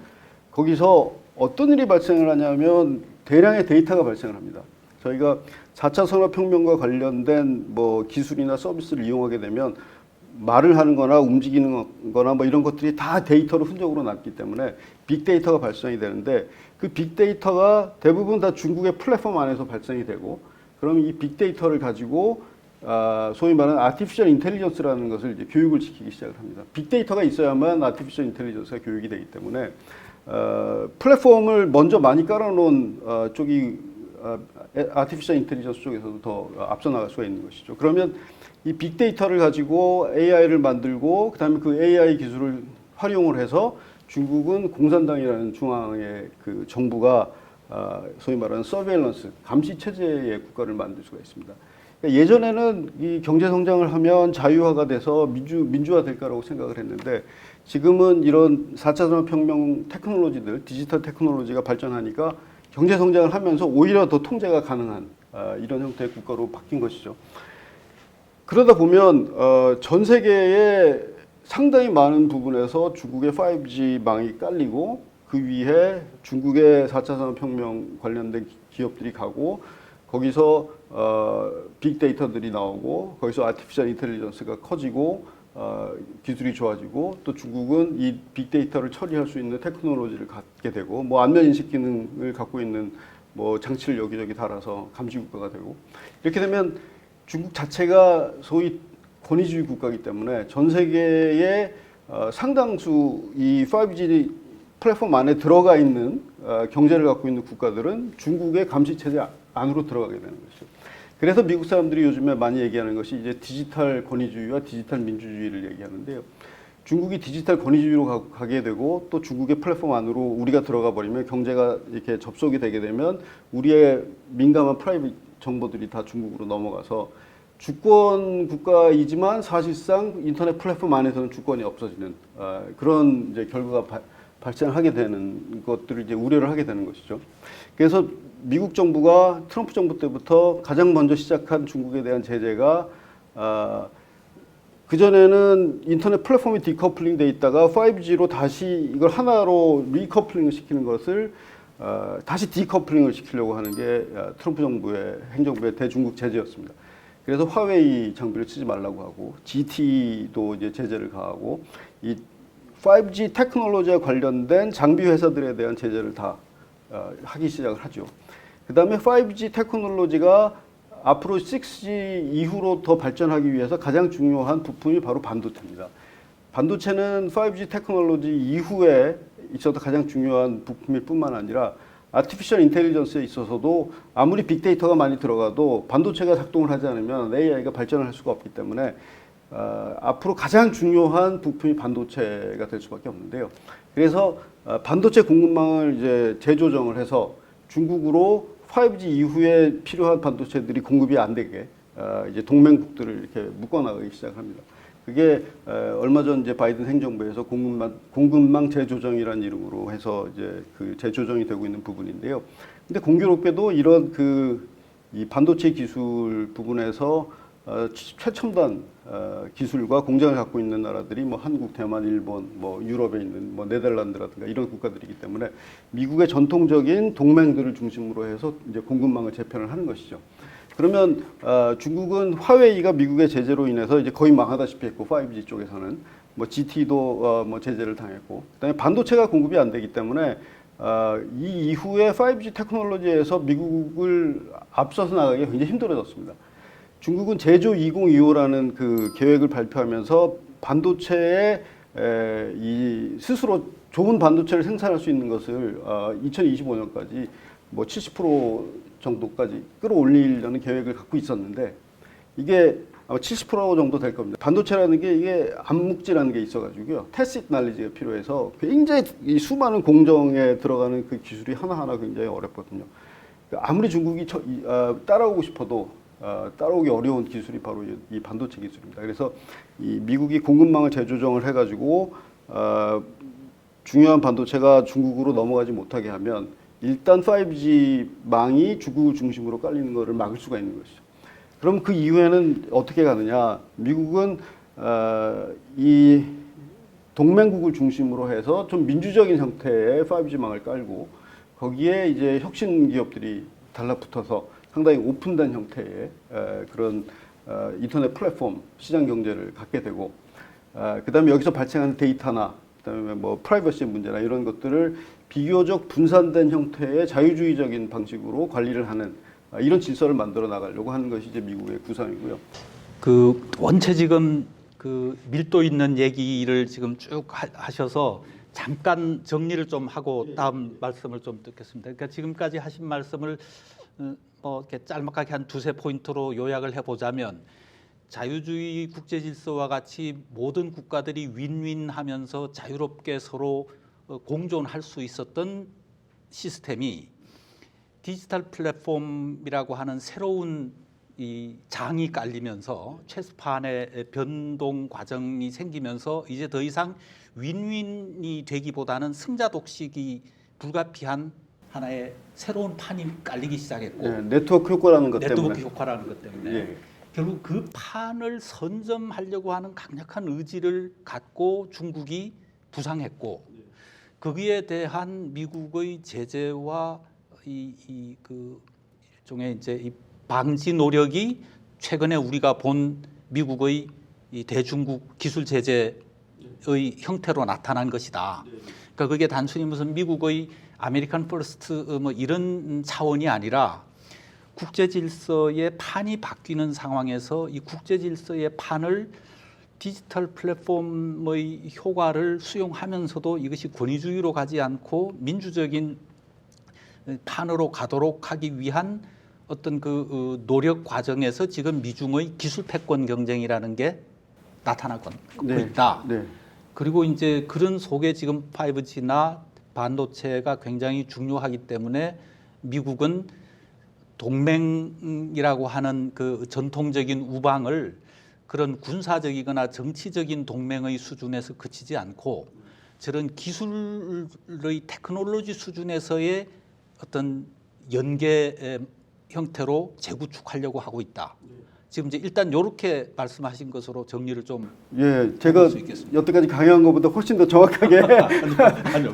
거기서 어떤 일이 발생을 하냐면 대량의 데이터가 발생을 합니다. 저희가 4차 산업혁명과 관련된 뭐 기술이나 서비스를 이용하게 되면 말을 하는 거나 움직이는 거나 뭐 이런 것들이 다 데이터로 흔적으로 남기 때문에 빅데이터가 발생이 되는데, 그 빅데이터가 대부분 다 중국의 플랫폼 안에서 발생이 되고, 그러면 이 빅데이터를 가지고 소위 말하는 아티피셜 인텔리전스라는 것을 이제 교육을 시키기 시작을 합니다. 빅데이터가 있어야만 아티피셜 인텔리전스가 교육이 되기 때문에, 플랫폼을 먼저 많이 깔아놓은 쪽이 아티피셜 인텔리전스 쪽에서도 더 앞서 나갈 수가 있는 것이죠. 그러면 이 빅데이터를 가지고 AI를 만들고 그다음에 그 AI 기술을 활용을 해서 중국은 공산당이라는 중앙의 그 정부가 소위 말하는 서베일런스 감시 체제의 국가를 만들 수가 있습니다. 그러니까 예전에는 이 경제 성장을 하면 자유화가 돼서 민주화 될 거라고 생각을 했는데 지금은 이런 4차 산업혁명 테크놀로지들, 디지털 테크놀로지가 발전하니까 경제 성장을 하면서 오히려 더 통제가 가능한 이런 형태의 국가로 바뀐 것이죠. 그러다 보면 전 세계의 상당히 많은 부분에서 중국의 5G망이 깔리고 그 위에 중국의 4차 산업혁명 관련된 기업들이 가고 거기서 빅데이터들이 나오고 거기서 아티피셜 인텔리전스가 커지고 기술이 좋아지고 또 중국은 이 빅데이터를 처리할 수 있는 테크놀로지를 갖게 되고 뭐 안면 인식 기능을 갖고 있는 뭐 장치를 여기저기 달아서 감시 국가가 되고 이렇게 되면 중국 자체가 소위 권위주의 국가이기 때문에 전 세계의 상당수 이 5G 플랫폼 안에 들어가 있는 경제를 갖고 있는 국가들은 중국의 감시 체제 안으로 들어가게 되는 것이죠. 그래서 미국 사람들이 요즘에 많이 얘기하는 것이 이제 디지털 권위주의와 디지털 민주주의를 얘기하는데요. 중국이 디지털 권위주의로 가게 되고 또 중국의 플랫폼 안으로 우리가 들어가 버리면 경제가 이렇게 접속이 되게 되면 우리의 민감한 프라이빗 정보들이 다 중국으로 넘어가서 주권 국가이지만 사실상 인터넷 플랫폼 안에서는 주권이 없어지는 그런 이제 결과가 발생하게 되는 것들을 이제 우려를 하게 되는 것이죠. 그래서 미국 정부가 트럼프 정부 때부터 가장 먼저 시작한 중국에 대한 제재가 그전에는 인터넷 플랫폼이 디커플링 돼 있다가 5G로 다시 이걸 하나로 리커플링을 시키는 것을 다시 디커플링을 시키려고 하는 게 트럼프 정부의 행정부의 대중국 제재였습니다. 그래서 화웨이 장비를 쓰지 말라고 하고 GT도 이제 제재를 가하고 이 5G 테크놀로지와 관련된 장비 회사들에 대한 제재를 다 하기 시작을 하죠. 그 다음에 5G 테크놀로지가 앞으로 6G 이후로 더 발전하기 위해서 가장 중요한 부품이 바로 반도체입니다. 반도체는 5G 테크놀로지 이후에 있어서 가장 중요한 부품일 뿐만 아니라 아티피셜 인텔리전스에 있어서도 아무리 빅데이터가 많이 들어가도 반도체가 작동을 하지 않으면 AI가 발전을 할 수가 없기 때문에 앞으로 가장 중요한 부품이 반도체가 될 수밖에 없는데요. 그래서 반도체 공급망을 이제 재조정을 해서 중국으로 5G 이후에 필요한 반도체들이 공급이 안 되게 이제 동맹국들을 이렇게 묶어나가기 시작합니다. 그게 얼마 전 이제 바이든 행정부에서 공급망 재조정이라는 이름으로 해서 이제 그 재조정이 되고 있는 부분인데요. 근데 공교롭게도 이런 이 반도체 기술 부분에서 최첨단 기술과 공장을 갖고 있는 나라들이 뭐 한국, 대만, 일본, 뭐 유럽에 있는 뭐 네덜란드라든가 이런 국가들이기 때문에 미국의 전통적인 동맹들을 중심으로 해서 이제 공급망을 재편을 하는 것이죠. 그러면 중국은 화웨이가 미국의 제재로 인해서 이제 거의 망하다시피 했고 5G 쪽에서는 뭐 GT도 뭐 제재를 당했고 그다음에 반도체가 공급이 안 되기 때문에 이 이후에 5G 테크놀로지에서 미국을 앞서서 나가기가 굉장히 힘들어졌습니다. 중국은 제조 2025라는 그 계획을 발표하면서 반도체에 이 스스로 좋은 반도체를 생산할 수 있는 것을 2025년까지 뭐 70% 정도까지 끌어올리려는 계획을 갖고 있었는데 이게 아마 70% 정도 될 겁니다. 반도체라는 게 이게 암묵지라는 게 있어가지고요. 테시트 날리지가 필요해서 굉장히 이 수많은 공정에 들어가는 그 기술이 하나하나 굉장히 어렵거든요. 아무리 중국이 따라오고 싶어도 따라오기 어려운 기술이 바로 이 반도체 기술입니다. 그래서 이 미국이 공급망을 재조정을 해가지고 중요한 반도체가 중국으로 넘어가지 못하게 하면 일단 5G망이 중국을 중심으로 깔리는 것을 막을 수가 있는 것이죠. 그럼 그 이후에는 어떻게 가느냐? 미국은 이 동맹국을 중심으로 해서 좀 민주적인 형태의 5G망을 깔고 거기에 이제 혁신 기업들이 달라붙어서 상당히 오픈된 형태의 그런 인터넷 플랫폼 시장 경제를 갖게 되고 그다음에 여기서 발생하는 데이터나 그다음에 뭐 프라이버시 문제나 이런 것들을 비교적 분산된 형태의 자유주의적인 방식으로 관리를 하는 이런 질서를 만들어 나가려고 하는 것이 이제 미국의 구상이고요. 그 원체 지금 그 밀도 있는 얘기를 지금 쭉 하셔서 잠깐 정리를 좀 하고 다음 말씀을 좀 듣겠습니다. 그러니까 지금까지 하신 말씀을 뭐 이렇게 짤막하게 한 두세 포인트로 요약을 해보자면 자유주의 국제 질서와 같이 모든 국가들이 윈윈하면서 자유롭게 서로 공존할 수 있었던 시스템이 디지털 플랫폼이라고 하는 새로운 이 장이 깔리면서 체스판의 변동 과정이 생기면서 이제 더 이상 윈윈이 되기보다는 승자 독식이 불가피한 하나의 새로운 판이 깔리기 시작했고 예, 네트워크 효과라는 것 네트워크 때문에. 효과라는 것 때문에 예. 결국 그 판을 선점하려고 하는 강력한 의지를 갖고 중국이 부상했고 거기에 대한 미국의 제재와 그 일종의 이제 이 방지 노력이 최근에 우리가 본 미국의 이 대중국 기술 제재의 형태로 나타난 것이다. 그러니까 그게 단순히 무슨 미국의 아메리칸 퍼스트 뭐 이런 차원이 아니라 국제 질서의 판이 바뀌는 상황에서 이 국제 질서의 판을 디지털 플랫폼의 효과를 수용하면서도 이것이 권위주의로 가지 않고 민주적인 판으로 가도록 하기 위한 어떤 그 노력 과정에서 지금 미중의 기술 패권 경쟁이라는 게 나타나고 있다. 네. 그리고 이제 그런 속에 지금 5G나 반도체가 굉장히 중요하기 때문에 미국은 동맹이라고 하는 그 전통적인 우방을 그런 군사적이거나 정치적인 동맹의 수준에서 그치지 않고 저런 기술의 테크놀로지 수준에서의 어떤 연계 형태로 재구축하려고 하고 있다. 지금 이제 일단 이렇게 말씀하신 것으로 정리를 좀 예, 제가 수 있겠습니다. 여태까지 강의한 것보다 훨씬 더 정확하게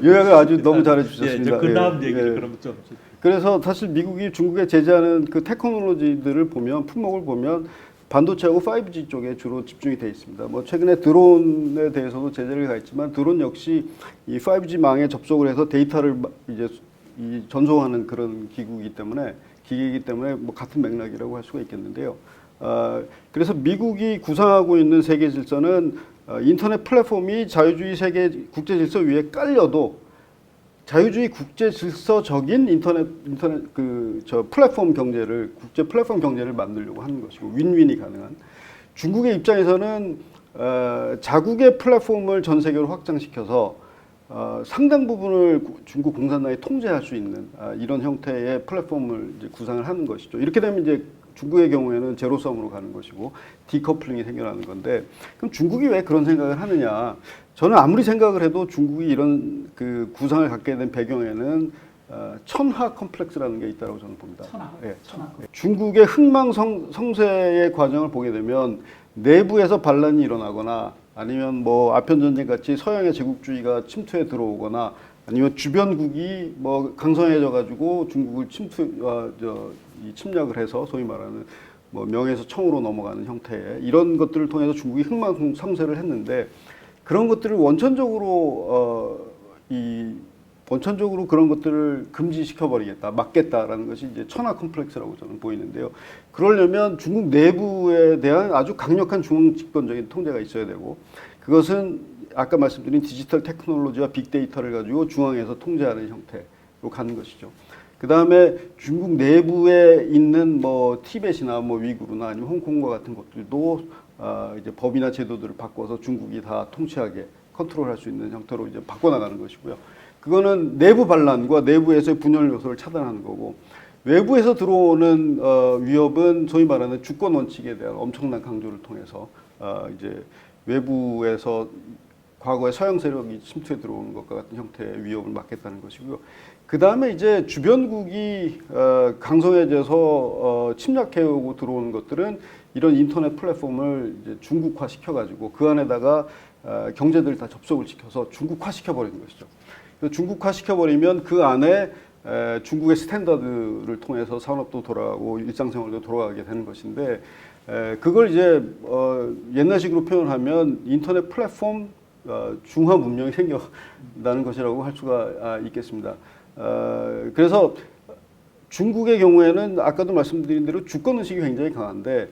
요약을 아주 너무 잘해 주셨습니다. 그 다음 예, 얘기를 예. 그럼 좀 그래서 사실 미국이 중국에 제재하는 그 테크놀로지들을 보면 품목을 보면 반도체하고 5G 쪽에 주로 집중이 돼 있습니다. 뭐 최근에 드론에 대해서도 제재를 가했지만 드론 역시 이 5G망에 접속을 해서 데이터를 이제 이 전송하는 그런 기기이기 때문에 뭐 같은 맥락이라고 할 수가 있겠는데요. 그래서 미국이 구상하고 있는 세계 질서는 인터넷 플랫폼이 자유주의 세계 국제 질서 위에 깔려도 자유주의 국제 질서적인 인터넷 플랫폼 경제를 국제 플랫폼 경제를 만들려고 하는 것이고 윈윈이 가능한 중국의 입장에서는 자국의 플랫폼을 전 세계로 확장시켜서 상당 부분을 중국 공산당이 통제할 수 있는 이런 형태의 플랫폼을 이제 구상을 하는 것이죠. 이렇게 되면 이제 중국의 경우에는 제로섬으로 가는 것이고 디커플링이 생겨나는 건데 그럼 중국이 왜 그런 생각을 하느냐? 저는 아무리 생각을 해도 중국이 이런 그 구상을 갖게 된 배경에는 천하 컴플렉스라는 게 있다고 저는 봅니다. 천하. 중국의 흥망성쇠의 과정을 보게 되면 내부에서 반란이 일어나거나 아니면 뭐 아편 전쟁 같이 서양의 제국주의가 침투해 들어오거나 아니면 주변국이 뭐 강성해져 가지고 중국을 침략을 해서 소위 말하는 뭐 명에서 청으로 넘어가는 형태의 이런 것들을 통해서 중국이 흥망성쇠를 했는데 그런 것들을 원천적으로 그런 것들을 금지시켜 버리겠다, 막겠다라는 것이 이제 천하 컴플렉스라고 저는 보이는데요. 그러려면 중국 내부에 대한 아주 강력한 중앙 집권적인 통제가 있어야 되고 그것은 아까 말씀드린 디지털 테크놀로지와 빅데이터를 가지고 중앙에서 통제하는 형태로 가는 것이죠. 그 다음에 중국 내부에 있는 뭐 티벳이나 뭐 위구르나 아니면 홍콩과 같은 것들도 이제 법이나 제도들을 바꿔서 중국이 다 통치하게 컨트롤할 수 있는 형태로 이제 바꿔나가는 것이고요. 그거는 내부 반란과 내부에서의 분열 요소를 차단하는 거고 외부에서 들어오는 위협은 소위 말하는 주권 원칙에 대한 엄청난 강조를 통해서 이제 외부에서 과거에 서양 세력이 침투해 들어오는 것과 같은 형태의 위협을 막겠다는 것이고요. 그 다음에 이제 주변국이 강성해져서 침략해오고 들어오는 것들은 이런 인터넷 플랫폼을 이제 중국화 시켜가지고 그 안에다가 경제들을 다 접속을 시켜서 중국화 시켜버리는 것이죠. 중국화 시켜버리면 그 안에 중국의 스탠다드를 통해서 산업도 돌아가고 일상생활도 돌아가게 되는 것인데 그걸 이제 옛날식으로 표현하면 인터넷 플랫폼 중화 문명이 생겨나는 것이라고 할 수가 있겠습니다. 그래서 중국의 경우에는 아까도 말씀드린 대로 주권의식이 굉장히 강한데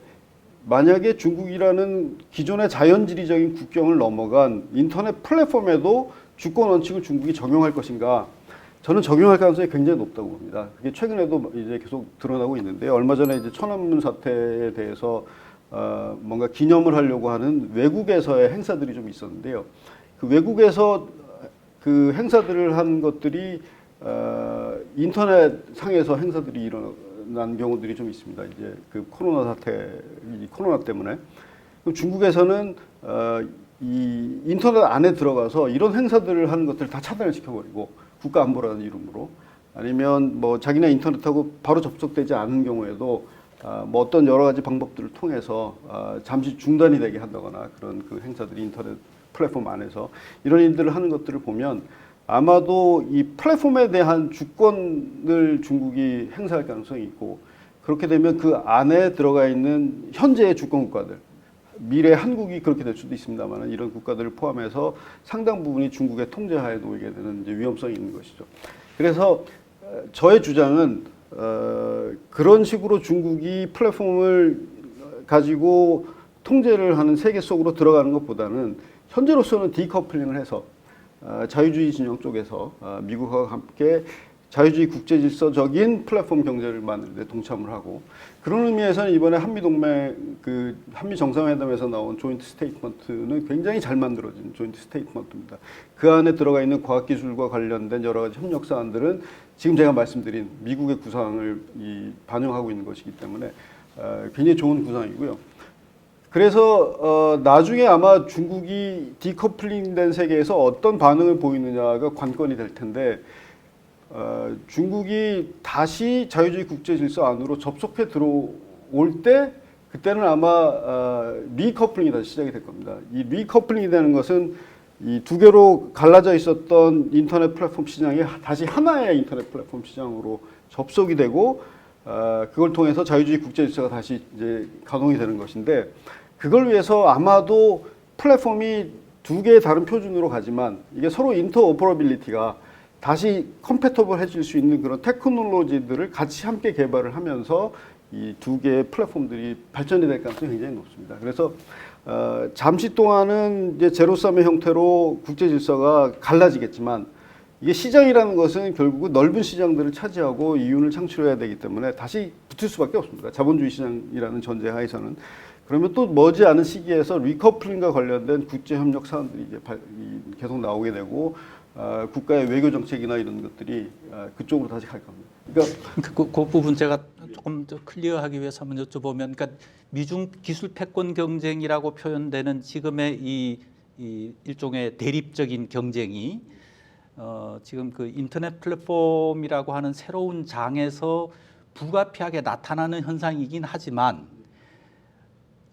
만약에 중국이라는 기존의 자연지리적인 국경을 넘어간 인터넷 플랫폼에도 주권 원칙을 중국이 적용할 것인가 저는 적용할 가능성이 굉장히 높다고 봅니다. 그게 최근에도 이제 계속 드러나고 있는데요. 얼마 전에 이제 천안문 사태에 대해서 뭔가 기념을 하려고 하는 외국에서의 행사들이 좀 있었는데요. 그 외국에서 그 행사들을 한 것들이 인터넷 상에서 행사들이 일어난 경우들이 좀 있습니다. 이제 그 코로나 사태, 이 코로나 때문에. 그럼 중국에서는 이 인터넷 안에 들어가서 이런 행사들을 하는 것들을 다 차단을 시켜버리고 국가 안보라는 이름으로, 아니면 뭐 자기네 인터넷하고 바로 접속되지 않은 경우에도 뭐 어떤 여러 가지 방법들을 통해서 잠시 중단이 되게 한다거나, 그런 그 행사들이 인터넷 플랫폼 안에서 이런 일들을 하는 것들을 보면 아마도 이 플랫폼에 대한 주권을 중국이 행사할 가능성이 있고, 그렇게 되면 그 안에 들어가 있는 현재의 주권 국가들, 미래 한국이 그렇게 될 수도 있습니다만, 이런 국가들을 포함해서 상당 부분이 중국의 통제하에 놓이게 되는 이제 위험성이 있는 것이죠. 그래서 저의 주장은 그런 식으로 중국이 플랫폼을 가지고 통제를 하는 세계 속으로 들어가는 것보다는 현재로서는 디커플링을 해서 자유주의 진영 쪽에서 미국과 함께 자유주의 국제질서적인 플랫폼 경제를 만드는 데 동참을 하고, 그런 의미에서는 이번에 한미동맹, 그 한미 정상회담에서 나온 조인트 스테이트먼트는 굉장히 잘 만들어진 조인트 스테이트먼트입니다. 그 안에 들어가 있는 과학기술과 관련된 여러 가지 협력 사안들은 지금 제가 말씀드린 미국의 구상을 반영하고 있는 것이기 때문에 굉장히 좋은 구상이고요. 그래서 나중에 아마 중국이 디커플링된 세계에서 어떤 반응을 보이느냐가 관건이 될 텐데, 중국이 다시 자유주의 국제 질서 안으로 접속해 들어올 때, 그때는 아마 리커플링이 다시 시작이 될 겁니다. 이 리커플링이 되는 것은 이 두 개로 갈라져 있었던 인터넷 플랫폼 시장이 다시 하나의 인터넷 플랫폼 시장으로 접속이 되고, 그걸 통해서 자유주의 국제 질서가 다시 이제 가동이 되는 것인데, 그걸 위해서 아마도 플랫폼이 두 개의 다른 표준으로 가지만 이게 서로 인터오퍼러빌리티가 다시 컴패터블 해질 수 있는 그런 테크놀로지들을 같이 함께 개발을 하면서 이 두 개의 플랫폼들이 발전이 될 가능성이 굉장히 높습니다. 그래서 잠시 동안은 이제 제로섬의 형태로 국제 질서가 갈라지겠지만, 이게 시장이라는 것은 결국은 넓은 시장들을 차지하고 이윤을 창출해야 되기 때문에 다시 붙을 수밖에 없습니다. 자본주의 시장이라는 전제 하에서는. 그러면 또 머지않은 시기에서 리커플링과 관련된 국제협력 사안들이 이제 계속 나오게 되고, 국가의 외교 정책이나 이런 것들이 그쪽으로 다시 갈 겁니다. 그러니까 그 부분 제가 조금 더 클리어하기 위해서 한번 여쭤보면, 그러니까 미중 기술 패권 경쟁이라고 표현되는 지금의 이 일종의 대립적인 경쟁이 지금 그 인터넷 플랫폼이라고 하는 새로운 장에서 불가피하게 나타나는 현상이긴 하지만,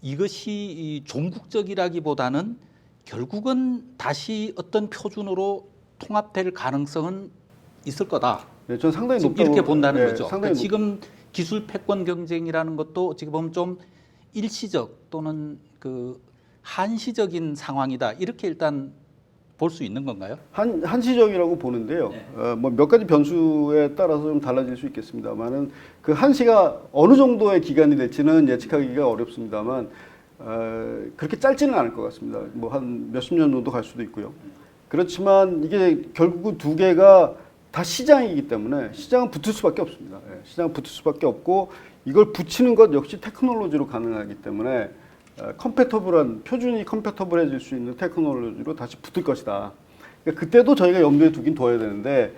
이것이 종국적이라기보다는 결국은 다시 어떤 표준으로 통합될 가능성은 있을 거다. 네, 저는 상당히 높다고 이렇게 본다는 네, 거죠. 그러니까 지금 기술 패권 경쟁이라는 것도 어떻게 보면 좀 일시적 또는 그 한시적인 상황이다, 이렇게 일단 볼 수 있는 건가요? 한시적이라고 보는데요. 네. 뭐 몇 가지 변수에 따라서 좀 달라질 수 있겠습니다만은, 그 한시가 어느 정도의 기간이 될지는 예측하기가 어렵습니다만, 그렇게 짧지는 않을 것 같습니다. 뭐 한 몇십 년 정도 갈 수도 있고요. 그렇지만 이게 결국은 두 개가 다 시장이기 때문에 시장은 붙을 수밖에 없습니다. 시장은 붙을 수밖에 없고, 이걸 붙이는 것 역시 테크놀로지로 가능하기 때문에 컴패터블한, 표준이 컴패터블해질 수 있는 테크놀로지로 다시 붙을 것이다. 그러니까 그때도 저희가 염두에 두긴 둬야 되는데,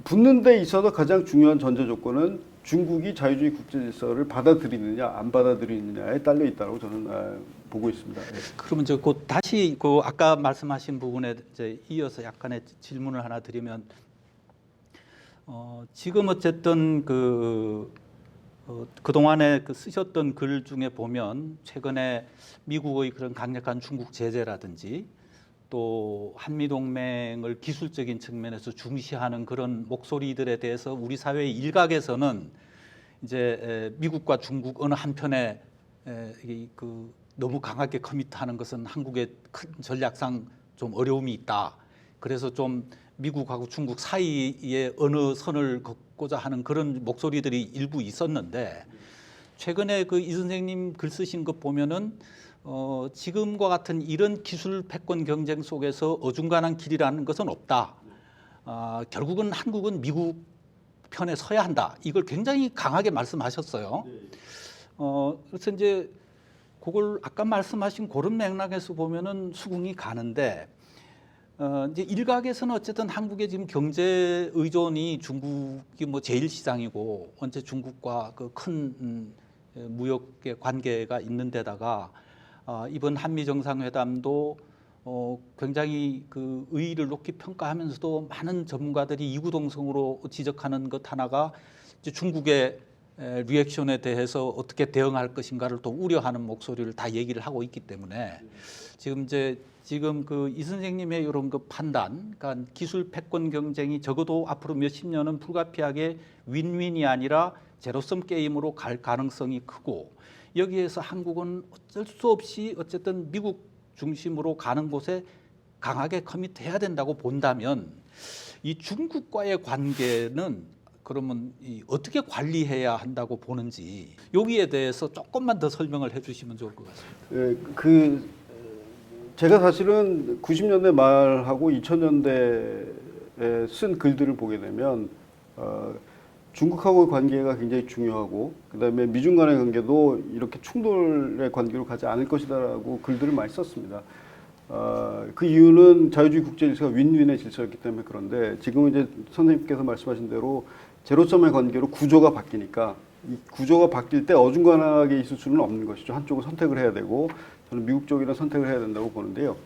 붙는 데 있어서 가장 중요한 전제 조건은 중국이 자유주의 국제 질서를 받아들이느냐 안 받아들이느냐에 딸려 있다고 저는 보고 있습니다. 그러면 저 곧 다시 그 아까 말씀하신 부분에 이제 이어서 약간의 질문을 하나 드리면, 지금 어쨌든 그동안에 쓰셨던 글 중에 보면, 최근에 미국의 그런 강력한 중국 제재라든지 또 한미동맹을 기술적인 측면에서 중시하는 그런 목소리들에 대해서 우리 사회의 일각에서는 이제 미국과 중국 어느 한편에 너무 강하게 커밋하는 것은 한국의 큰 전략상 좀 어려움이 있다. 그래서 좀 미국하고 중국 사이에 어느 선을 긋고자 하는 그런 목소리들이 일부 있었는데, 최근에 이 선생님 글 쓰신 것 보면은 지금과 같은 이런 기술 패권 경쟁 속에서 어중간한 길이라는 것은 없다. 결국은 한국은 미국 편에 서야 한다. 이걸 굉장히 강하게 말씀하셨어요. 그래서 이제 그걸 아까 말씀하신 그런 맥락에서 보면은 수긍이 가는데 이제 일각에서는 어쨌든 한국의 지금 경제 의존이 중국이 뭐 제일 시장이고 언제 중국과 그 큰 무역의 관계가 있는 데다가 이번 한미 정상회담도 굉장히 그 의의를 높이 평가하면서도 많은 전문가들이 이구동성으로 지적하는 것 하나가 이제 중국의 리액션에 대해서 어떻게 대응할 것인가를 또 우려하는 목소리를 다 얘기를 하고 있기 때문에 지금 그 이 선생님의 이런 그 판단, 그러니까 기술 패권 경쟁이 적어도 앞으로 몇십 년은 불가피하게 윈윈이 아니라 제로섬 게임으로 갈 가능성이 크고 여기에서 한국은 어쩔 수 없이 어쨌든 미국 중심으로 가는 곳에 강하게 커밋해야 된다고 본다면 이 중국과의 관계는 그러면 어떻게 관리해야 한다고 보는지 여기에 대해서 조금만 더 설명을 해주시면 좋을 것 같습니다. 제가 사실은 90년대 말하고 2000년대에 쓴 글들을 보게 되면 중국하고의 관계가 굉장히 중요하고 그다음에 미중 간의 관계도 이렇게 충돌의 관계로 가지 않을 것이다라고 글들을 많이 썼습니다. 그 이유는 자유주의 국제 질서가 윈윈의 질서였기 때문에 그런데 지금은 이제 선생님께서 말씀하신 대로 제로섬의 관계로 구조가 바뀌니까 이 구조가 바뀔 때 어중간하게 있을 수는 없는 것이죠. 한쪽을 선택을 해야 되고 저는 미국 쪽이랑 선택을 해야 된다고 보는데요.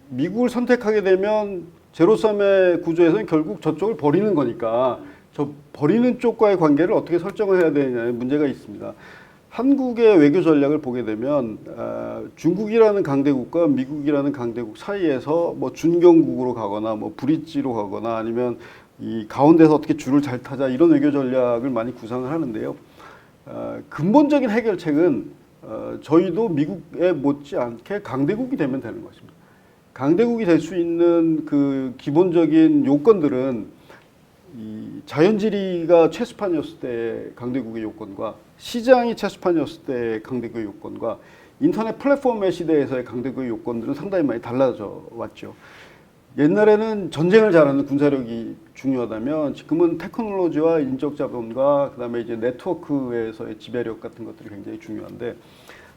미국을 선택하게 되면 제로섬의 구조에서는 결국 저쪽을 버리는 거니까 저 버리는 쪽과의 관계를 어떻게 설정을 해야 되느냐에 문제가 있습니다. 한국의 외교 전략을 보게 되면 중국이라는 강대국과 미국이라는 강대국 사이에서 뭐 준경국으로 가거나 뭐 브릿지로 가거나 아니면 이 가운데서 어떻게 줄을 잘 타자 이런 외교 전략을 많이 구상을 하는데요. 근본적인 해결책은 저희도 미국에 못지않게 강대국이 되면 되는 것입니다. 강대국이 될 수 있는 그 기본적인 요건들은 이 자연지리가 최소판이었을 때 강대국의 요건과 시장이 최소판이었을 때 강대국의 요건과 인터넷 플랫폼의 시대에서의 강대국의 요건들은 상당히 많이 달라져 왔죠. 옛날에는 전쟁을 잘하는 군사력이 중요하다면 지금은 테크놀로지와 인적 자본과 그다음에 이제 네트워크에서의 지배력 같은 것들이 굉장히 중요한데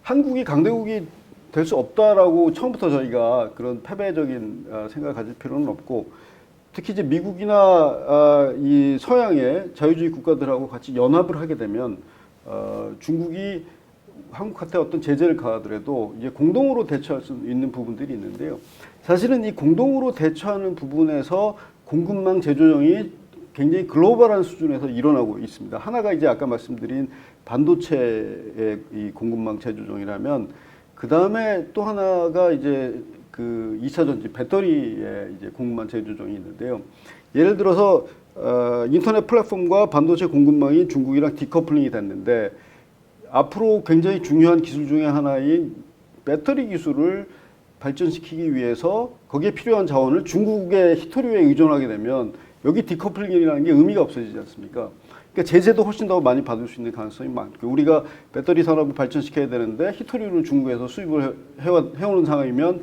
한국이 강대국이 될 수 없다라고 처음부터 저희가 그런 패배적인 생각을 가질 필요는 없고 특히 이제 미국이나 이 서양의 자유주의 국가들하고 같이 연합을 하게 되면 중국이 한국한테 어떤 제재를 가하더라도 이제 공동으로 대처할 수 있는 부분들이 있는데요. 사실은 이 공동으로 대처하는 부분에서 공급망 재조정이 굉장히 글로벌한 수준에서 일어나고 있습니다. 하나가 이제 아까 말씀드린 반도체의 이 공급망 재조정이라면 그 다음에 또 하나가 이제 그 2차 전지 배터리의 이제 공급망 재조정이 있는데요. 예를 들어서 인터넷 플랫폼과 반도체 공급망이 중국이랑 디커플링이 됐는데 앞으로 굉장히 중요한 기술 중에 하나인 배터리 기술을 발전시키기 위해서 거기에 필요한 자원을 중국의 히토류에 의존하게 되면 여기 디커플링이라는 게 의미가 없어지지 않습니까? 그러니까 제재도 훨씬 더 많이 받을 수 있는 가능성이 많고 우리가 배터리 산업을 발전시켜야 되는데 히토류를 중국에서 수입을 해오는 상황이면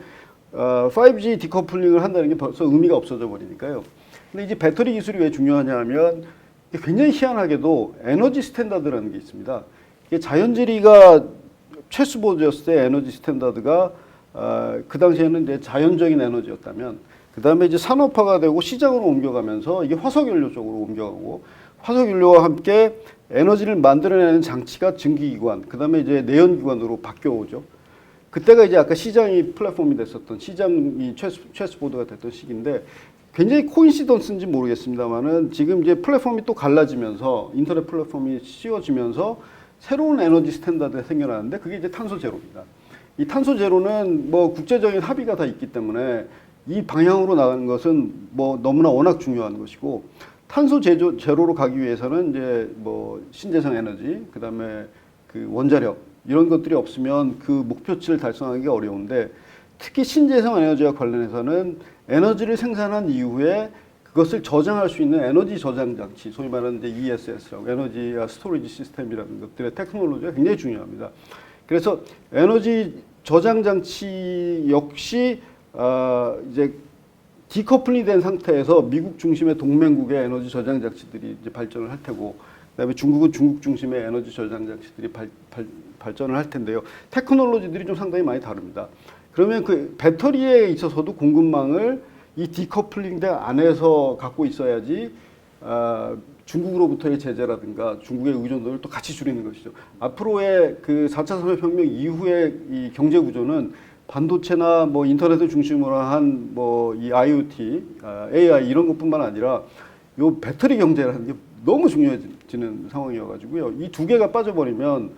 5G 디커플링을 한다는 게 벌써 의미가 없어져 버리니까요. 근데 이제 배터리 기술이 왜 중요하냐 하면 굉장히 희한하게도 에너지 스탠다드라는 게 있습니다. 이게 자연지리가 최수보였을 때 에너지 스탠다드가 그 당시에는 이제 자연적인 에너지였다면 그 다음에 이제 산업화가 되고 시장으로 옮겨가면서 이게 화석연료 쪽으로 옮겨가고 화석연료와 함께 에너지를 만들어내는 장치가 증기기관 그 다음에 이제 내연기관으로 바뀌어오죠. 그때가 이제 아까 시장이 플랫폼이 됐었던 시장이 최스보드가 됐던 시기인데 굉장히 코인시던스인지 모르겠습니다만은 지금 이제 플랫폼이 또 갈라지면서 인터넷 플랫폼이 씌워지면서 새로운 에너지 스탠다드가 생겨나는데 그게 이제 탄소 제로입니다. 이 탄소 제로는 뭐 국제적인 합의가 다 있기 때문에 이 방향으로 나가는 것은 뭐 너무나 워낙 중요한 것이고 탄소 제로로 가기 위해서는 이제 뭐 신재생 에너지 그다음에 그 원자력 이런 것들이 없으면 그 목표치를 달성하기 어려운데 특히 신재생 에너지와 관련해서는 에너지를 생산한 이후에 그것을 저장할 수 있는 에너지 저장 장치, 소위 말하는 이제 ESS라고 에너지 스토리지 시스템이라는 것들의 테크놀로지가 굉장히 중요합니다. 그래서 에너지 저장 장치 역시 이제 디커플링 된 상태에서 미국 중심의 동맹국의 에너지 저장 장치들이 이제 발전을 할 테고, 그다음에 중국은 중국 중심의 에너지 저장 장치들이 발전을 할 텐데요. 테크놀로지들이 좀 상당히 많이 다릅니다. 그러면 그 배터리에 있어서도 공급망을 이 디커플링된 안에서 갖고 있어야지 중국으로부터의 제재라든가 중국의 의존도를 또 같이 줄이는 것이죠. 앞으로의 그 4차 산업혁명 이후의 이 경제 구조는 반도체나 뭐 인터넷을 중심으로 한 뭐 이 IoT, AI 이런 것뿐만 아니라 요 배터리 경제라는 게 너무 중요해지는 상황이어가지고요. 이 두 개가 빠져버리면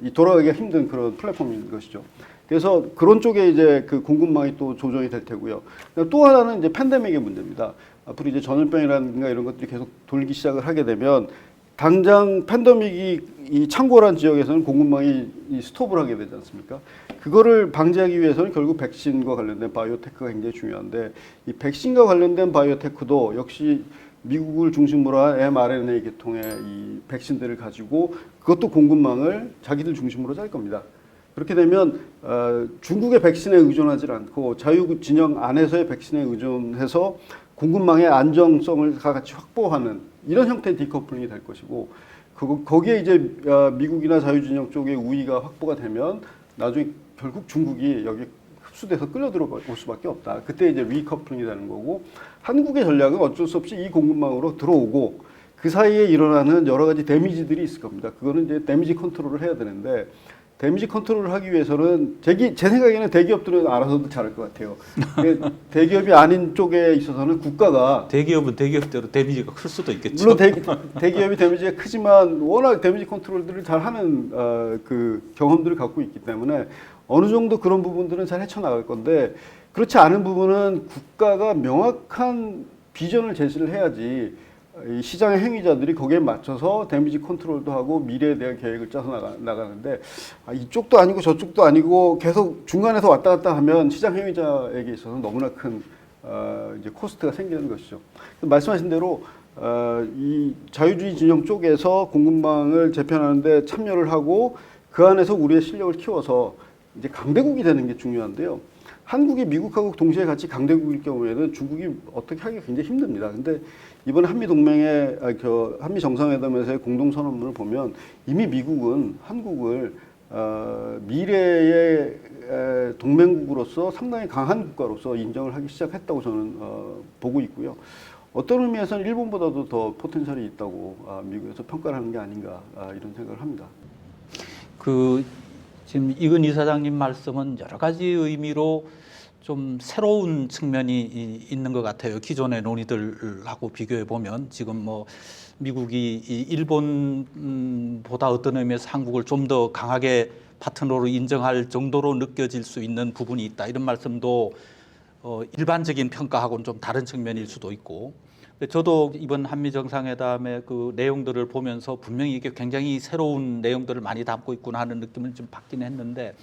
이 돌아가기가 힘든 그런 플랫폼인 것이죠. 그래서 그런 쪽에 이제 그 공급망이 또 조정이 될 테고요. 또 하나는 이제 팬데믹의 문제입니다. 앞으로 이제 전염병이라든가 이런 것들이 계속 돌기 시작을 하게 되면 당장 팬데믹이 이 창궐한 지역에서는 공급망이 이 스톱을 하게 되지 않습니까? 그거를 방지하기 위해서는 결국 백신과 관련된 바이오테크가 굉장히 중요한데, 이 백신과 관련된 바이오테크도 역시 미국을 중심으로 한 mRNA 계통의 이 백신들을 가지고 그것도 공급망을 자기들 중심으로 짤 겁니다. 그렇게 되면 중국의 백신에 의존하지 않고 자유 진영 안에서의 백신에 의존해서 공급망의 안정성을 다 같이 확보하는 이런 형태의 디커플링이 될 것이고, 거기에 이제 미국이나 자유진영 쪽의 우위가 확보가 되면 나중에 결국 중국이 여기 흡수돼서 끌려 들어올 수밖에 없다. 그때 이제 리커플링이 되는 거고, 한국의 전략은 어쩔 수 없이 이 공급망으로 들어오고 그 사이에 일어나는 여러 가지 데미지들이 있을 겁니다. 그거는 이제 데미지 컨트롤을 해야 되는데, 데미지 컨트롤을 하기 위해서는 제 생각에는 대기업들은 알아서도 잘할 것 같아요. 대기업이 아닌 쪽에 있어서는 국가가, 대기업은 대기업대로 데미지가 클 수도 있겠죠. 물론 대기업이 데미지가 크지만 워낙 데미지 컨트롤들을 잘하는 그 경험들을 갖고 있기 때문에 어느 정도 그런 부분들은 잘 헤쳐나갈 건데, 그렇지 않은 부분은 국가가 명확한 비전을 제시를 해야지 이 시장의 행위자들이 거기에 맞춰서 데미지 컨트롤도 하고 미래에 대한 계획을 짜서 나가는데, 이쪽도 아니고 저쪽도 아니고 계속 중간에서 왔다 갔다 하면 시장 행위자에게 있어서 너무나 큰 이제 코스트가 생기는 것이죠. 말씀하신 대로 이 자유주의 진영 쪽에서 공급망을 재편하는데 참여를 하고 그 안에서 우리의 실력을 키워서 이제 강대국이 되는 게 중요한데요. 한국이 미국하고 동시에 같이 강대국일 경우에는 중국이 어떻게 하기가 굉장히 힘듭니다. 근데 이번 한미 동맹의 한미 정상회담에서의 공동 선언문을 보면 이미 미국은 한국을 미래의 동맹국으로서 상당히 강한 국가로서 인정을 하기 시작했다고 저는 보고 있고요. 어떤 의미에서는 일본보다도 더 포텐셜이 있다고 미국에서 평가를 하는 게 아닌가 이런 생각을 합니다. 지금 이건 이사장님 말씀은 여러 가지 의미로 좀 새로운 측면이 있는 것 같아요. 기존의 논의들하고 비교해 보면 지금 뭐 미국이 일본보다 어떤 의미에서 한국을 좀 더 강하게 파트너로 인정할 정도로 느껴질 수 있는 부분이 있다, 이런 말씀도 일반적인 평가하고는 좀 다른 측면일 수도 있고, 저도 이번 한미 정상회담의 그 내용들을 보면서 분명히 이게 굉장히 새로운 내용들을 많이 담고 있구나 하는 느낌을 좀 받긴 했는데,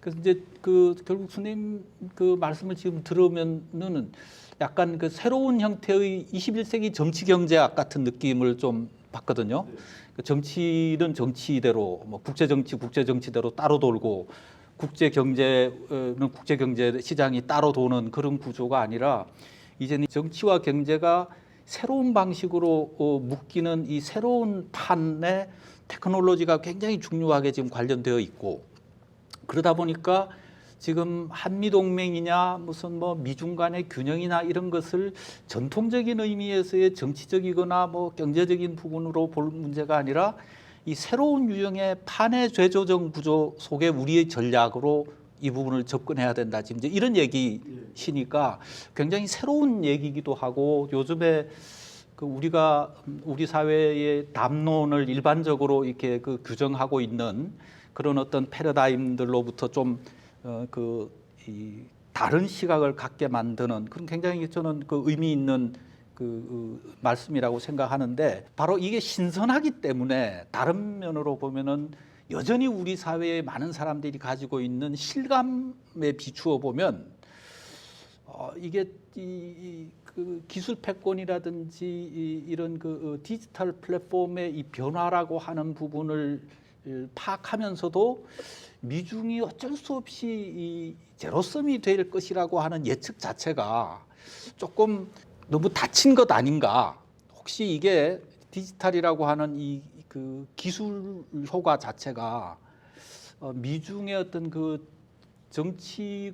그래서 이제 결국 선생님 그 말씀을 지금 들으면은 약간 그 새로운 형태의 21세기 정치 경제학 같은 느낌을 좀 받거든요. 그 정치는 정치대로, 뭐 국제정치대로 따로 돌고, 국제 경제는 국제 경제 시장이 따로 도는 그런 구조가 아니라, 이제는 정치와 경제가 새로운 방식으로 묶이는 이 새로운 판에 테크놀로지가 굉장히 중요하게 지금 관련되어 있고, 그러다 보니까 지금 한미동맹이냐 무슨 뭐 미중 간의 균형이나 이런 것을 전통적인 의미에서의 정치적이거나 뭐 경제적인 부분으로 볼 문제가 아니라 이 새로운 유형의 판의 재조정 구조 속에 우리의 전략으로 이 부분을 접근해야 된다, 지금 이제 이런 얘기시니까 굉장히 새로운 얘기이기도 하고, 요즘에 우리 사회의 담론을 일반적으로 이렇게 규정하고 있는 그런 어떤 패러다임들로부터 좀 다른 시각을 갖게 만드는 그런 굉장히 저는 의미 있는 말씀이라고 생각하는데, 바로 이게 신선하기 때문에 다른 면으로 보면은 여전히 우리 사회의 많은 사람들이 가지고 있는 실감에 비추어 보면 이게 기술 패권이라든지 이런 디지털 플랫폼의 이 변화라고 하는 부분을 파악하면서도 미중이 어쩔 수 없이 이 제로섬이 될 것이라고 하는 예측 자체가 조금 너무 다친 것 아닌가. 혹시 이게 디지털이라고 하는 이 그 기술 효과 자체가 미중의 어떤 그 정치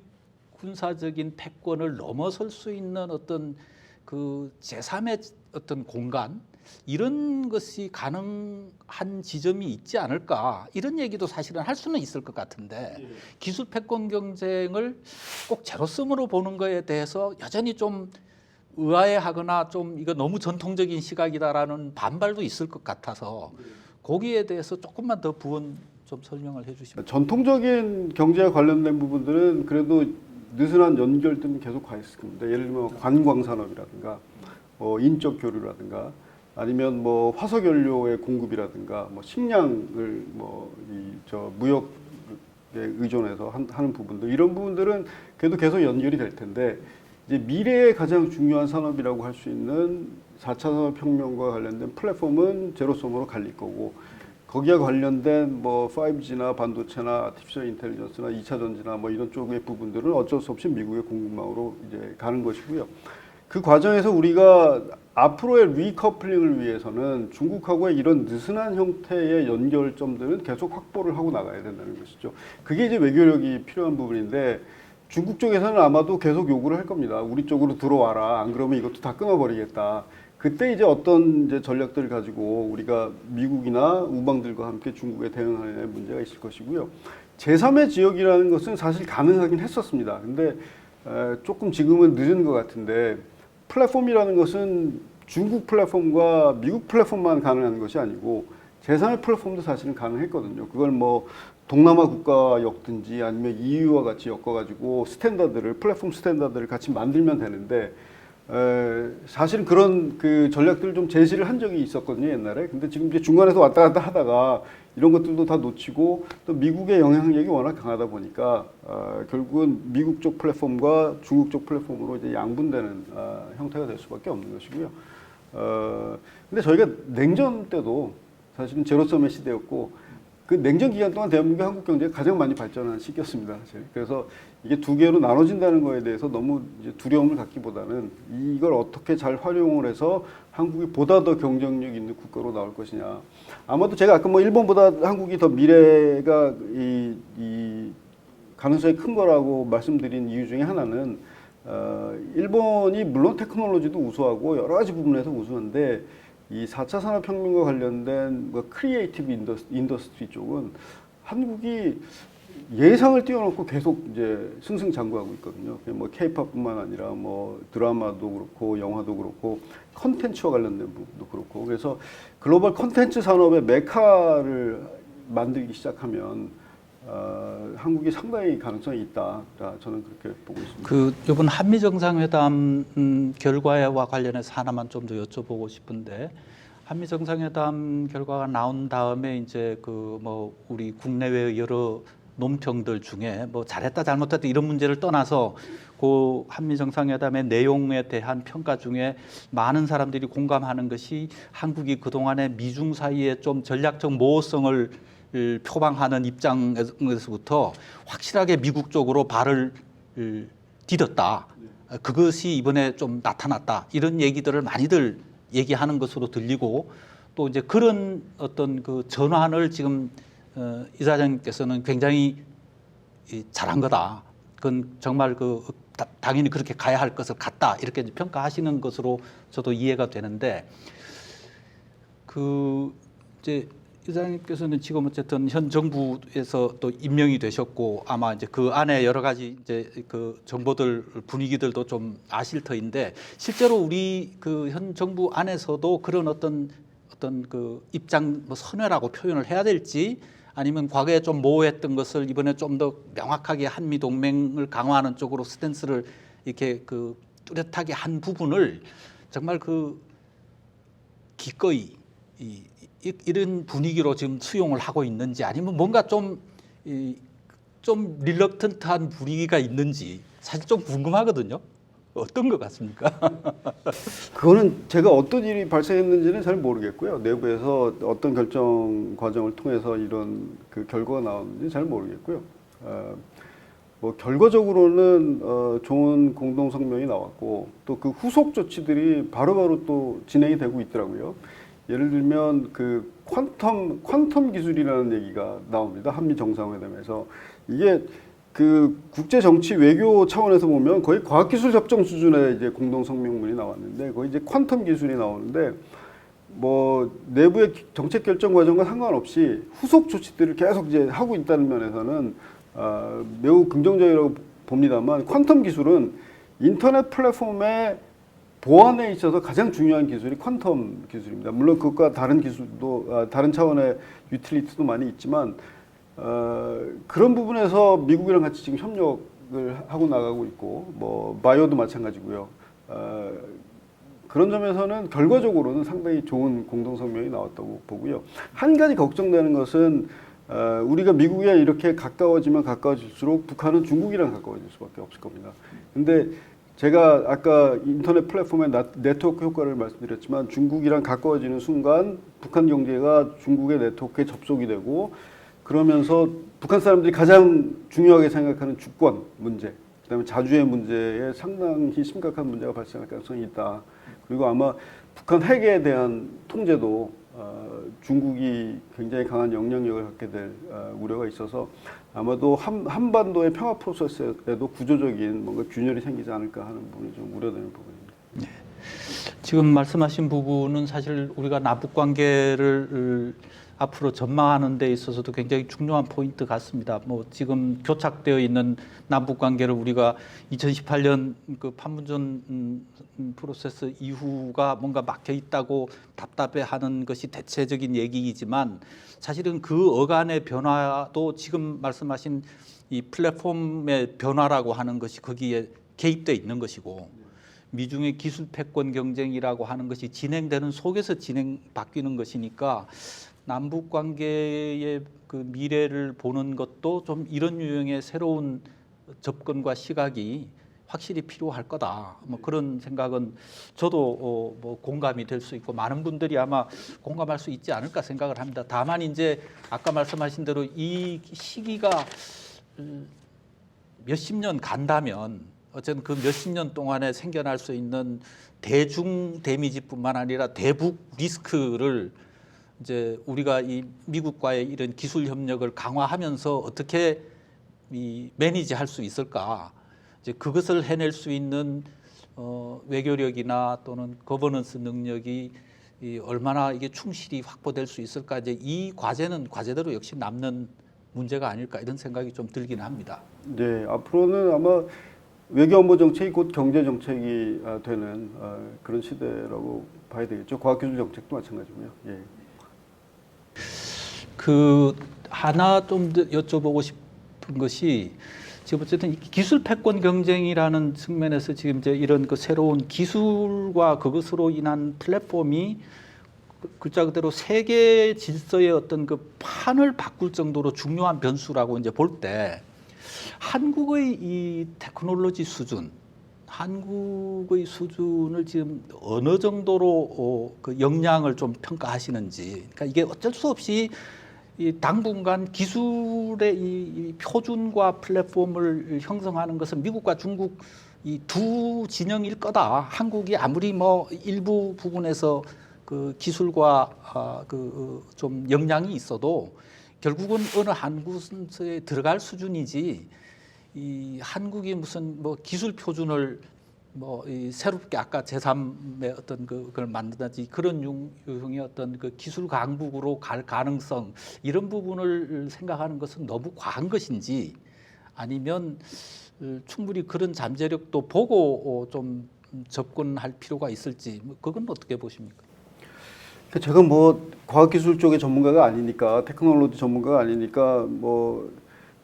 군사적인 패권을 넘어설 수 있는 어떤 그 제3의 어떤 공간 이런 것이 가능한 지점이 있지 않을까 이런 얘기도 사실은 할 수는 있을 것 같은데 기술 패권 경쟁을 꼭 제로섬으로 보는 거에 대해서 여전히 좀 의아해하거나 좀 이거 너무 전통적인 시각이다라는 반발도 있을 것 같아서 거기에 대해서 조금만 더 부연 좀 설명을 해주시면. 전통적인 경제와 관련된 부분들은 그래도 느슨한 연결들은 계속 가 있을 겁니다. 예를 들면 관광 산업이라든가 인적 교류라든가 아니면 뭐 화석 연료의 공급이라든가 뭐 식량을 무역에 의존해서 하는 부분들 이런 부분들은 그래도 계속 연결이 될 텐데 이제 미래의 가장 중요한 산업이라고 할 수 있는 4차 산업혁명과 관련된 플랫폼은 제로섬으로 갈릴 거고 거기와 관련된 뭐 5G나 반도체나 아티피셜 인텔리전스나 2차 전지나 뭐 이런 쪽의 부분들은 어쩔 수 없이 미국의 공급망으로 이제 가는 것이고요. 그 과정에서 우리가 앞으로의 리커플링을 위해서는 중국하고의 이런 느슨한 형태의 연결점들은 계속 확보를 하고 나가야 된다는 것이죠. 그게 이제 외교력이 필요한 부분인데 중국 쪽에서는 아마도 계속 요구를 할 겁니다. 우리 쪽으로 들어와라. 안 그러면 이것도 다 끊어버리겠다. 그때 이제 어떤 이제 전략들을 가지고 우리가 미국이나 우방들과 함께 중국에 대응하는 문제가 있을 것이고요. 제3의 지역이라는 것은 사실 가능하긴 했었습니다. 근데 조금 지금은 늦은 것 같은데 플랫폼이라는 것은 중국 플랫폼과 미국 플랫폼만 가능한 것이 아니고 제3의 플랫폼도 사실은 가능했거든요. 그걸 뭐 동남아 국가와 엮든지 아니면 EU와 같이 엮어가지고 스탠다드를 플랫폼 스탠다드를 같이 만들면 되는데 사실은 그런 그 전략들을 좀 제시를 한 적이 있었거든요 옛날에. 근데 지금 이제 중간에서 왔다 갔다 하다가 이런 것들도 다 놓치고 또 미국의 영향력이 워낙 강하다 보니까 결국은 미국 쪽 플랫폼과 중국 쪽 플랫폼으로 이제 양분되는 형태가 될 수밖에 없는 것이고요. 근데 저희가 냉전 때도 사실은 제로섬의 시대였고 그 냉전 기간 동안 대한민국 한국 경제가 가장 많이 발전한 시기였습니다. 사실. 그래서 이게 두 개로 나눠진다는 거에 대해서 너무 이제 두려움을 갖기보다는 이걸 어떻게 잘 활용을 해서 한국이 보다 더 경쟁력 있는 국가로 나올 것이냐. 아마도 제가 아까 뭐 일본보다 한국이 더 미래가 이 가능성이 큰 거라고 말씀드린 이유 중에 하나는 일본이 물론 테크놀로지도 우수하고 여러 가지 부분에서 우수한데 이 4차 산업혁명과 관련된 뭐 크리에이티브 인더스트리 쪽은 한국이 예상을 뛰어넘고 계속 이제 승승장구하고 있거든요. 뭐 K-팝뿐만 아니라 뭐 드라마도 그렇고 영화도 그렇고 컨텐츠와 관련된 부분도 그렇고 그래서 글로벌 컨텐츠 산업의 메카를 만들기 시작하면 한국이 상당히 가능성이 있다. 저는 그렇게 보고 있습니다. 그 이번 한미 정상회담 결과와 관련해서 하나만 좀 더 여쭤보고 싶은데 한미 정상회담 결과가 나온 다음에 이제 그 뭐 우리 국내외 여러 논평들 중에 뭐 잘했다 잘못했다 이런 문제를 떠나서 그 한미 정상회담의 내용에 대한 평가 중에 많은 사람들이 공감하는 것이 한국이 그동안에 미중 사이에 좀 전략적 모호성을 표방하는 입장에서부터 확실하게 미국 쪽으로 발을 디뎠다. 그것이 이번에 좀 나타났다. 이런 얘기들을 많이들 얘기하는 것으로 들리고 또 이제 그런 어떤 그 전환을 지금 이사장님께서는 굉장히 잘한 거다. 그건 정말 그 당연히 그렇게 가야 할 것을 같다. 이렇게 평가하시는 것으로 저도 이해가 되는데 그 이제 이사장님께서는 지금 어쨌든 현 정부에서 또 임명이 되셨고 아마 이제 그 안에 여러 가지 이제 그 정보들 분위기들도 좀 아실 터인데 실제로 우리 그 현 정부 안에서도 그런 어떤 그 입장 뭐 선회라고 표현을 해야 될지 아니면 과거에 좀 모호했던 것을 이번에 좀 더 명확하게 한미 동맹을 강화하는 쪽으로 스탠스를 이렇게 그 뚜렷하게 한 부분을 정말 그 기꺼이 이런 분위기로 지금 수용을 하고 있는지 아니면 뭔가 좀 릴럭턴트한 분위기가 있는지 사실 좀 궁금하거든요. 어떤 것 같습니까? 그거는 제가 어떤 일이 발생했는지는 잘 모르겠고요. 내부에서 어떤 결정 과정을 통해서 이런 그 결과가 나왔는지 잘 모르겠고요. 뭐 결과적으로는 좋은 공동 성명이 나왔고 또 그 후속 조치들이 바로바로 또 진행이 되고 있더라고요. 예를 들면 그 퀀텀 기술이라는 얘기가 나옵니다. 한미 정상회담에서 이게 그 국제 정치 외교 차원에서 보면 거의 과학기술 협정 수준의 이제 공동 성명문이 나왔는데 거의 이제 퀀텀 기술이 나오는데 뭐 내부의 정책 결정 과정과 상관없이 후속 조치들을 계속 이제 하고 있다는 면에서는 매우 긍정적이라고 봅니다만 퀀텀 기술은 인터넷 플랫폼의 보안에 있어서 가장 중요한 기술이 퀀텀 기술입니다. 물론 그것과 다른 기술도 다른 차원의 유틸리티도 많이 있지만 그런 부분에서 미국이랑 같이 지금 협력을 하고 나가고 있고 뭐 바이오도 마찬가지고요. 그런 점에서는 결과적으로는 상당히 좋은 공동성명이 나왔다고 보고요. 한 가지 걱정되는 것은 우리가 미국에 이렇게 가까워지면 가까워질수록 북한은 중국이랑 가까워질 수밖에 없을 겁니다. 근데 제가 아까 인터넷 플랫폼의 네트워크 효과를 말씀드렸지만 중국이랑 가까워지는 순간 북한 경제가 중국의 네트워크에 접속이 되고 그러면서 북한 사람들이 가장 중요하게 생각하는 주권 문제, 그다음에 자주의 문제에 상당히 심각한 문제가 발생할 가능성이 있다. 그리고 아마 북한 핵에 대한 통제도 중국이 굉장히 강한 영향력을 갖게 될 우려가 있어서 아마도 한반도의 평화 프로세스에도 구조적인 뭔가 균열이 생기지 않을까 하는 부분이 좀 우려되는 부분입니다. 네. 지금 말씀하신 부분은 사실 우리가 남북 관계를 앞으로 전망하는 데 있어서도 굉장히 중요한 포인트 같습니다. 뭐 지금 교착되어 있는 남북 관계를 우리가 2018년 그 판문점 프로세스 이후가 뭔가 막혀 있다고 답답해하는 것이 대체적인 얘기이지만 사실은 그 어간의 변화도 지금 말씀하신 이 플랫폼의 변화라고 하는 것이 거기에 개입되어 있는 것이고 미중의 기술 패권 경쟁이라고 하는 것이 진행되는 속에서 바뀌는 것이니까 남북 관계의 그 미래를 보는 것도 좀 이런 유형의 새로운 접근과 시각이 확실히 필요할 거다. 뭐 그런 생각은 저도 뭐 공감이 될 수 있고 많은 분들이 아마 공감할 수 있지 않을까 생각을 합니다. 다만 이제 아까 말씀하신 대로 이 시기가 몇십 년 간다면 어쨌든 그 몇십 년 동안에 생겨날 수 있는 대중 데미지뿐만 아니라 대북 리스크를 이제 우리가 이 미국과의 이런 기술 협력을 강화하면서 어떻게 이 매니지할 수 있을까? 이제 그것을 해낼 수 있는 외교력이나 또는 거버넌스 능력이 얼마나 이게 충실히 확보될 수 있을까? 이제 이 과제는 과제대로 역시 남는 문제가 아닐까 이런 생각이 좀 들긴 합니다. 네, 앞으로는 아마 외교안보 정책이 곧 경제 정책이 되는 그런 시대라고 봐야 되겠죠. 과학기술 정책도 마찬가지고요. 예. 그 하나 좀 더 여쭤보고 싶은 것이 지금 어쨌든 기술 패권 경쟁이라는 측면에서 지금 이제 이런 그 새로운 기술과 그것으로 인한 플랫폼이 글자 그대로 세계 질서의 어떤 그 판을 바꿀 정도로 중요한 변수라고 이제 볼 때 한국의 이 테크놀로지 수준, 한국의 수준을 지금 어느 정도로 그 역량을 좀 평가하시는지. 그러니까 이게 어쩔 수 없이 이 당분간 기술의 이 표준과 플랫폼을 형성하는 것은 미국과 중국 이 두 진영일 거다. 한국이 아무리 뭐 일부 부분에서 그 기술과 그 좀 역량이 있어도 결국은 어느 한 곳에 들어갈 수준이지. 이 한국이 무슨 뭐 기술 표준을 뭐 이 새롭게 아까 제3의 어떤 그걸 만든다든지 그런 유형의 어떤 그 기술 강국으로 갈 가능성 이런 부분을 생각하는 것은 너무 과한 것인지 아니면 충분히 그런 잠재력도 보고 좀 접근할 필요가 있을지 그건 어떻게 보십니까? 제가 뭐 과학기술 쪽의 전문가가 아니니까 테크놀로지 전문가가 아니니까 뭐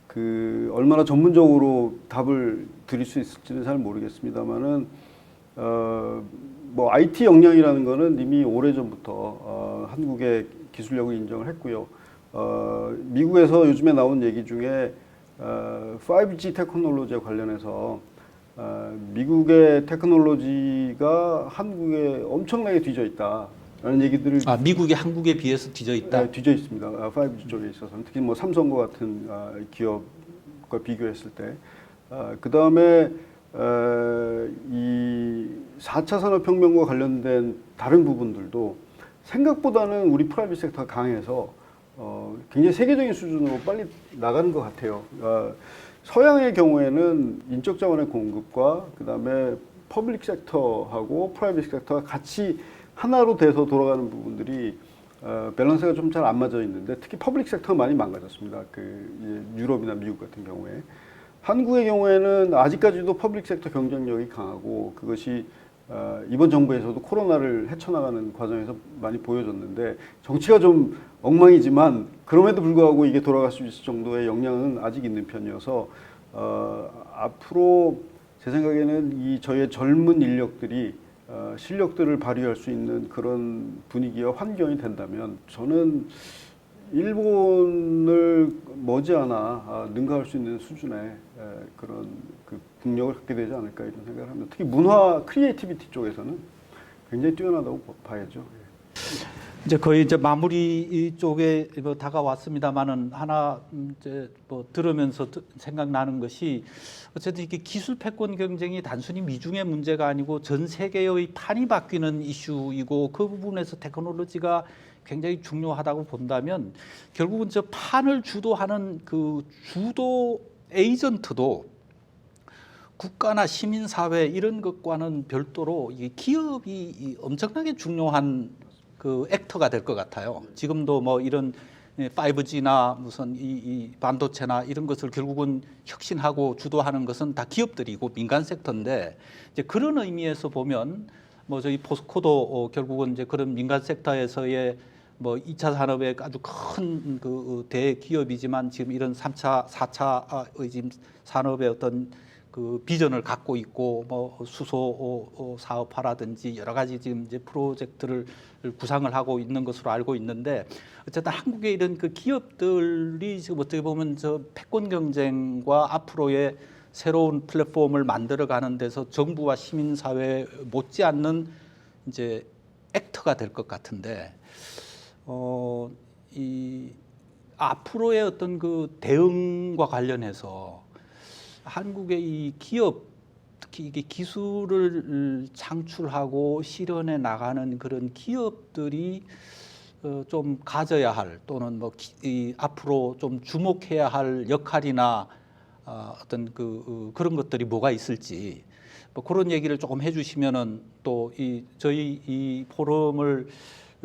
그 얼마나 전문적으로 답을 드릴 수 있을지는 잘 모르겠습니다만은 뭐 IT 역량이라는 거는 이미 오래전부터 한국의 기술력을 인정을 했고요. 미국에서 요즘에 나온 얘기 중에 5G 테크놀로지에 관련해서 미국의 테크놀로지가 한국에 엄청나게 뒤져 있다라는 얘기들을 미국이 한국에 비해서 뒤져 있다. 네, 뒤져 있습니다. 5G 쪽에 있어서는 특히 뭐 삼성과 같은 기업과 비교했을 때, 그 다음에 이 4차 산업혁명과 관련된 다른 부분들도 생각보다는 우리 프라이빗 섹터가 강해서 굉장히 세계적인 수준으로 빨리 나가는 것 같아요. 서양의 경우에는 인적 자원의 공급과 그 다음에 퍼블릭 sek터하고 프라이빗 섹터가 같이 하나로 돼서 돌아가는 부분들이 밸런스가 좀 잘 안 맞아 있는데 특히 퍼블릭 섹터가 많이 망가졌습니다. 유럽이나 미국 같은 경우에. 한국의 경우에는 아직까지도 퍼블릭 섹터 경쟁력이 강하고 그것이 이번 정부에서도 코로나를 헤쳐나가는 과정에서 많이 보여줬는데 정치가 좀 엉망이지만 그럼에도 불구하고 이게 돌아갈 수 있을 정도의 역량은 아직 있는 편이어서 앞으로 제 생각에는 이 저희의 젊은 인력들이 실력들을 발휘할 수 있는 그런 분위기와 환경이 된다면 저는 일본을 머지않아 능가할 수 있는 수준의 그런 그 국력을 갖게 되지 않을까 이런 생각을 합니다. 특히 문화 크리에이티비티 쪽에서는 굉장히 뛰어나다고 봐야죠. 이제 거의 이제 마무리 쪽에 뭐 다가왔습니다만은 하나 이제 뭐 들으면서 생각나는 것이 어쨌든 이게 기술 패권 경쟁이 단순히 미중의 문제가 아니고 전 세계의 판이 바뀌는 이슈이고 그 부분에서 테크놀로지가 굉장히 중요하다고 본다면 결국은 저 판을 주도하는 그 주도 에이전트도 국가나 시민사회 이런 것과는 별도로 이 기업이 엄청나게 중요한 그 액터가 될 것 같아요. 지금도 뭐 이런 5G나 무슨 이 반도체나 이런 것을 결국은 혁신하고 주도하는 것은 다 기업들이고 민간 섹터인데 이제 그런 의미에서 보면 뭐 저희 포스코도 결국은 이제 그런 민간 섹터에서의 뭐 2차 산업의 아주 큰 그 대기업이지만 지금 이런 3차, 4차의 지금 산업의 어떤 그 비전을 갖고 있고 뭐 수소 사업화라든지 여러 가지 지금 이제 프로젝트를 구상을 하고 있는 것으로 알고 있는데 어쨌든 한국의 이런 그 기업들이 지금 어떻게 보면 저 패권 경쟁과 앞으로의 새로운 플랫폼을 만들어가는 데서 정부와 시민사회 못지않는 이제 액터가 될 것 같은데 이 앞으로의 어떤 그 대응과 관련해서 한국의 이 기업 특히 이게 기술을 창출하고 실현해 나가는 그런 기업들이 좀 가져야 할 또는 뭐 앞으로 좀 주목해야 할 역할이나 어떤 그런 것들이 뭐가 있을지 뭐 그런 얘기를 조금 해주시면은 또 저희 이 포럼을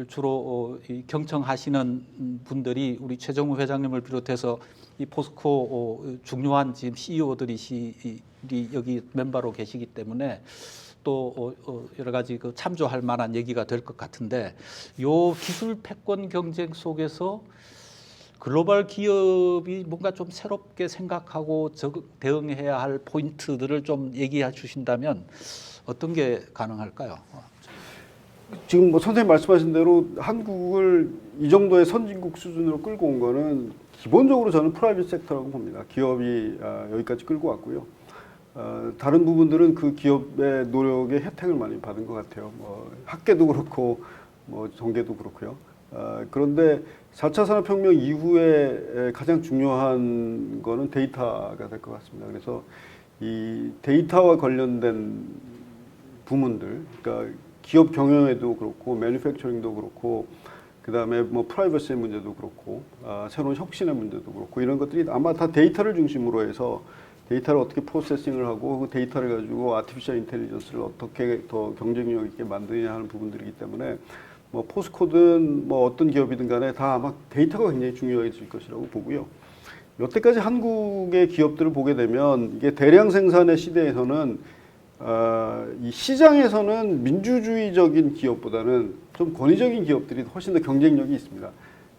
주로 경청하시는 분들이 우리 최정우 회장님을 비롯해서 이 포스코 중요한 지금 CEO들이 여기 멤버로 계시기 때문에 또 여러 가지 그 참조할 만한 얘기가 될 것 같은데 요 기술 패권 경쟁 속에서 글로벌 기업이 뭔가 좀 새롭게 생각하고 대응해야 할 포인트들을 좀 얘기해 주신다면 어떤 게 가능할까요? 지금 뭐 선생님 말씀하신 대로 한국을 이 정도의 선진국 수준으로 끌고 온 거는 기본적으로 저는 프라이빗 섹터라고 봅니다. 기업이 여기까지 끌고 왔고요. 다른 부분들은 그 기업의 노력의 혜택을 많이 받은 것 같아요. 뭐 학계도 그렇고 뭐 정계도 그렇고요. 그런데 4차 산업혁명 이후에 가장 중요한 거는 데이터가 될 것 같습니다. 그래서 이 데이터와 관련된 부문들, 그러니까 기업 경영에도 그렇고, 매니팩처링도 그렇고, 그 다음에 뭐 프라이버시의 문제도 그렇고, 새로운 혁신의 문제도 그렇고, 이런 것들이 아마 다 데이터를 중심으로 해서 데이터를 어떻게 프로세싱을 하고 그 데이터를 가지고 아티피셜 인텔리전스를 어떻게 더 경쟁력 있게 만드냐 하는 부분들이기 때문에 뭐 포스코든 뭐 어떤 기업이든 간에 다 아마 데이터가 굉장히 중요해질 것이라고 보고요. 여태까지 한국의 기업들을 보게 되면 이게 대량 생산의 시대에서는 이 시장에서는 민주주의적인 기업보다는 좀 권위적인 기업들이 훨씬 더 경쟁력이 있습니다.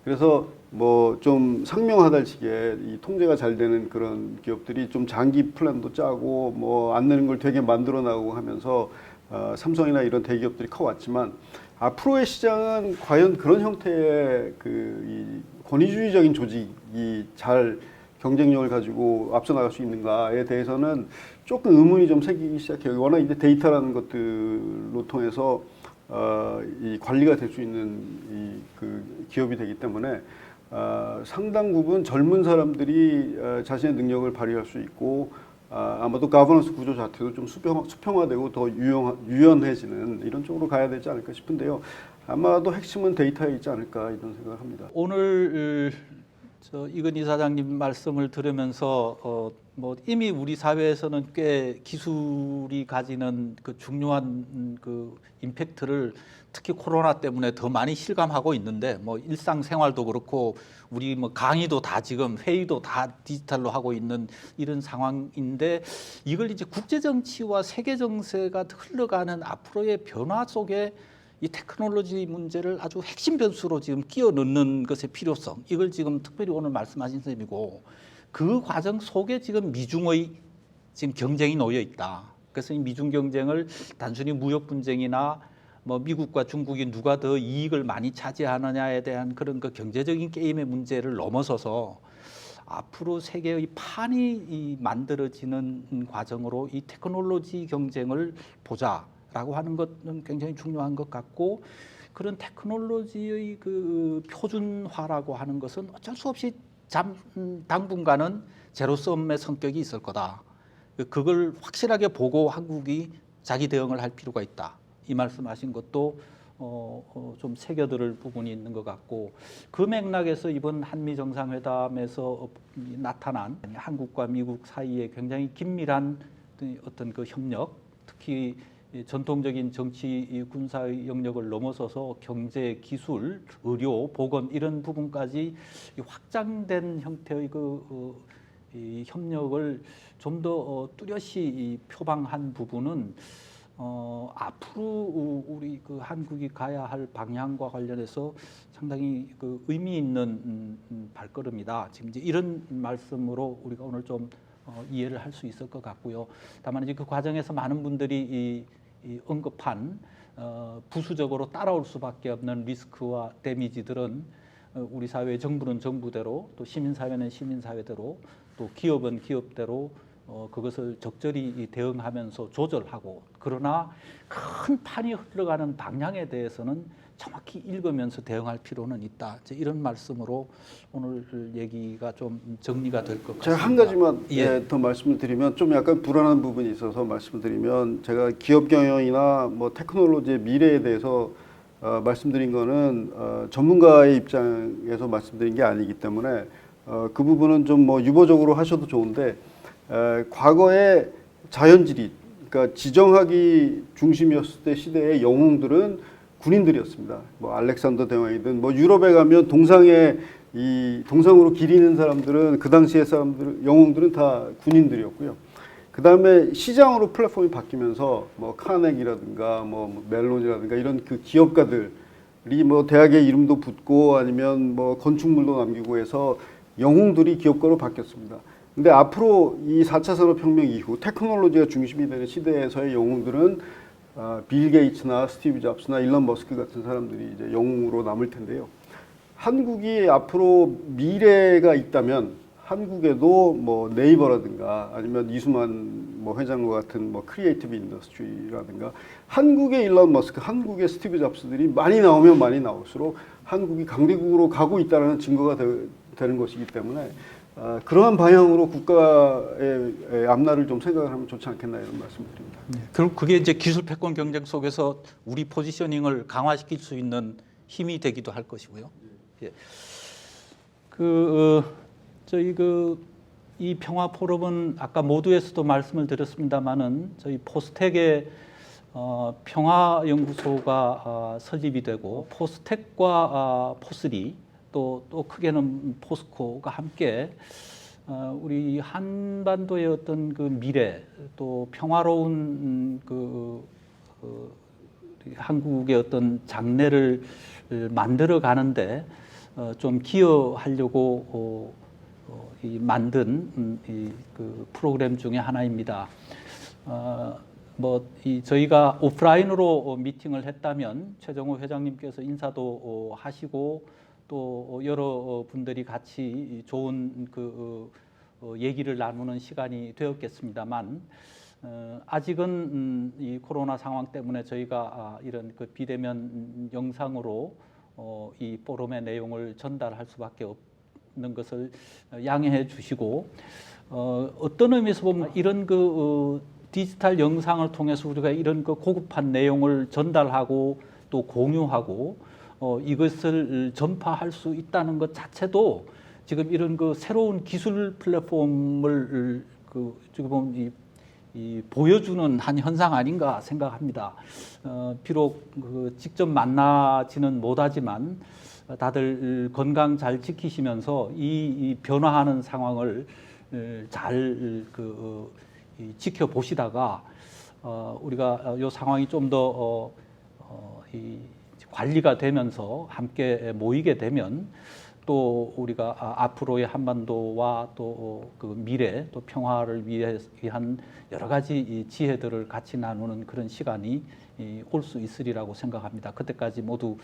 그래서 뭐 좀 상명하달식의 이 통제가 잘 되는 그런 기업들이 좀 장기 플랜도 짜고 뭐 안 되는 걸 되게 만들어 나가고 하면서 삼성이나 이런 대기업들이 커왔지만 앞으로의 시장은 과연 그런 형태의 이 권위주의적인 조직이 잘 경쟁력을 가지고 앞서 나갈 수 있는가에 대해서는 조금 의문이 좀 생기기 시작해요. 워낙 이제 데이터라는 것들로 통해서 이 관리가 될 수 있는 그 기업이 되기 때문에 상당 부분 젊은 사람들이 자신의 능력을 발휘할 수 있고 아마도 가버넌스 구조 자체도 좀 수평화되고 더 유연해지는 이런 쪽으로 가야 되지 않을까 싶은데요. 아마도 핵심은 데이터에 있지 않을까 이런 생각을 합니다. 오늘 이건희 사장님 말씀을 들으면서 뭐 이미 우리 사회에서는 꽤 기술이 가지는 그 중요한 그 임팩트를 특히 코로나 때문에 더 많이 실감하고 있는데 뭐 일상생활도 그렇고 우리 뭐 강의도 다 지금 회의도 다 디지털로 하고 있는 이런 상황인데 이걸 이제 국제 정치와 세계 정세가 흘러가는 앞으로의 변화 속에 이 테크놀로지 문제를 아주 핵심 변수로 지금 끼워 넣는 것의 필요성, 이걸 지금 특별히 오늘 말씀하신 셈이고, 그 과정 속에 지금 미중의 지금 경쟁이 놓여 있다. 그래서 이 미중 경쟁을 단순히 무역 분쟁이나 뭐 미국과 중국이 누가 더 이익을 많이 차지하느냐에 대한 그런 그 경제적인 게임의 문제를 넘어서서 앞으로 세계의 판이 만들어지는 과정으로 이 테크놀로지 경쟁을 보자라고 하는 것은 굉장히 중요한 것 같고, 그런 테크놀로지의 그 표준화라고 하는 것은 어쩔 수 없이 당분간은 제로섬의 성격이 있을 거다. 그걸 확실하게 보고 한국이 자기 대응을 할 필요가 있다. 이 말씀하신 것도 좀 새겨들을 부분이 있는 것 같고, 그 맥락에서 이번 한미 정상회담에서 나타난 한국과 미국 사이에 굉장히 긴밀한 어떤 그 협력, 특히 전통적인 정치 군사의 영역을 넘어서서 경제, 기술, 의료, 보건 이런 부분까지 확장된 형태의 이 협력을 좀 더 뚜렷이 표방한 부분은 앞으로 우리 그 한국이 가야 할 방향과 관련해서 상당히 그 의미 있는 발걸음이다. 지금 이제 이런 말씀으로 우리가 오늘 좀 이해를 할 수 있을 것 같고요. 다만 이제 그 과정에서 많은 분들이 이 언급한 부수적으로 따라올 수밖에 없는 리스크와 데미지들은 우리 사회의 정부는 정부대로, 또 시민사회는 시민사회대로, 또 기업은 기업대로 그것을 적절히 대응하면서 조절하고, 그러나 큰 판이 흘러가는 방향에 대해서는 정확히 읽으면서 대응할 필요는 있다. 이런 말씀으로 오늘 얘기가 좀 정리가 될 것 같습니다. 제가 한 가지만 예. 더 말씀을 드리면, 좀 약간 불안한 부분이 있어서 말씀을 드리면, 제가 기업 경영이나 뭐 테크놀로지의 미래에 대해서 말씀드린 거는 전문가의 입장에서 말씀드린 게 아니기 때문에 그 부분은 좀 뭐 유보적으로 하셔도 좋은데, 과거에 자연지리, 그러니까 지정학이 중심이었을 때 시대의 영웅들은 군인들이었습니다. 뭐 알렉산더 대왕이든 뭐 유럽에 가면 동상으로 기리는 사람들은 그 당시의 영웅들은 다 군인들이었고요. 그 다음에 시장으로 플랫폼이 바뀌면서 뭐 카네기라든가 뭐 멜론이라든가 이런 그 기업가들이 뭐 대학의 이름도 붙고 아니면 뭐 건축물도 남기고 해서 영웅들이 기업가로 바뀌었습니다. 근데 앞으로 이 4차 산업혁명 이후 테크놀로지가 중심이 되는 시대에서의 영웅들은 빌 게이츠나 스티브 잡스나 일론 머스크 같은 사람들이 이제 영웅으로 남을 텐데요. 한국이 앞으로 미래가 있다면 한국에도 뭐 네이버라든가 아니면 이수만 뭐 회장과 같은 뭐 크리에이티브 인더스트리라든가 한국의 일론 머스크, 한국의 스티브 잡스들이 많이 나오면 많이 나올수록 한국이 강대국으로 가고 있다는 증거가 되는 것이기 때문에 그러한 방향으로 국가의 앞날을 좀 생각을 하면 좋지 않겠나 이런 말씀을 드립니다. 결국 그게 이제 기술 패권 경쟁 속에서 우리 포지셔닝을 강화시킬 수 있는 힘이 되기도 할 것이고요. 예. 저희 이 평화 포럼은 아까 모두에서도 말씀을 드렸습니다만은 저희 포스텍의 평화 연구소가 설립이 되고 포스텍과 포스리 또 크게는 포스코가 함께 우리 한반도의 어떤 그 미래, 또 평화로운 한국의 어떤 장래를 만들어 가는데 좀 기여하려고 만든 그 프로그램 중에 하나입니다. 저희가 오프라인으로 미팅을 했다면 최정호 회장님께서 인사도 하시고 또 여러 분들이 같이 좋은 얘기를 나누는 시간이 되었겠습니다만 아직은 이 코로나 상황 때문에 저희가 이런 그 비대면 영상으로 이 포럼의 내용을 전달할 수밖에 없는 것을 양해해 주시고 어떤 의미에서 보면 이런 그 디지털 영상을 통해서 우리가 이런 그 고급한 내용을 전달하고 또 공유하고 이것을 전파할 수 있다는 것 자체도 지금 이런 그 새로운 기술 플랫폼을 그 지금 보면 이 보여주는 한 현상 아닌가 생각합니다. 비록 그 직접 만나지는 못하지만 다들 건강 잘 지키시면서 이 변화하는 상황을 잘 지켜보시다가 우리가 이 상황이 좀 더 관리가 되면서 함께 모이게 되면 또 우리가 앞으로의 한반도와 또 그 미래 또 평화를 위한 여러 가지 지혜들을 같이 나누는 그런 시간이 올 수 있으리라고 생각합니다. 그때까지 모두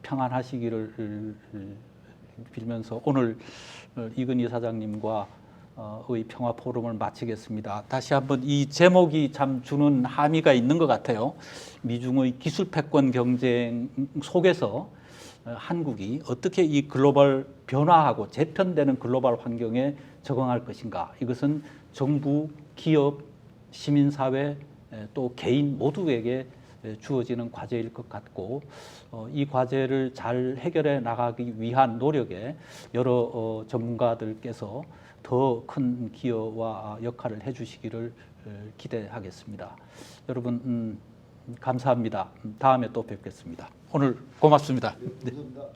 평안하시기를 빌면서 오늘 이근희 사장님과 의 평화 포럼을 마치겠습니다. 다시 한번 이 제목이 참 주는 함의가 있는 것 같아요. 미중의 기술 패권 경쟁 속에서 한국이 어떻게 이 글로벌 변화하고 재편되는 글로벌 환경에 적응할 것인가. 이것은 정부, 기업, 시민사회 또 개인 모두에게 주어지는 과제일 것 같고 이 과제를 잘 해결해 나가기 위한 노력에 여러 전문가들께서 더 큰 기여와 역할을 해주시기를 기대하겠습니다. 여러분 감사합니다. 다음에 또 뵙겠습니다. 오늘 고맙습니다. 네, 감사합니다.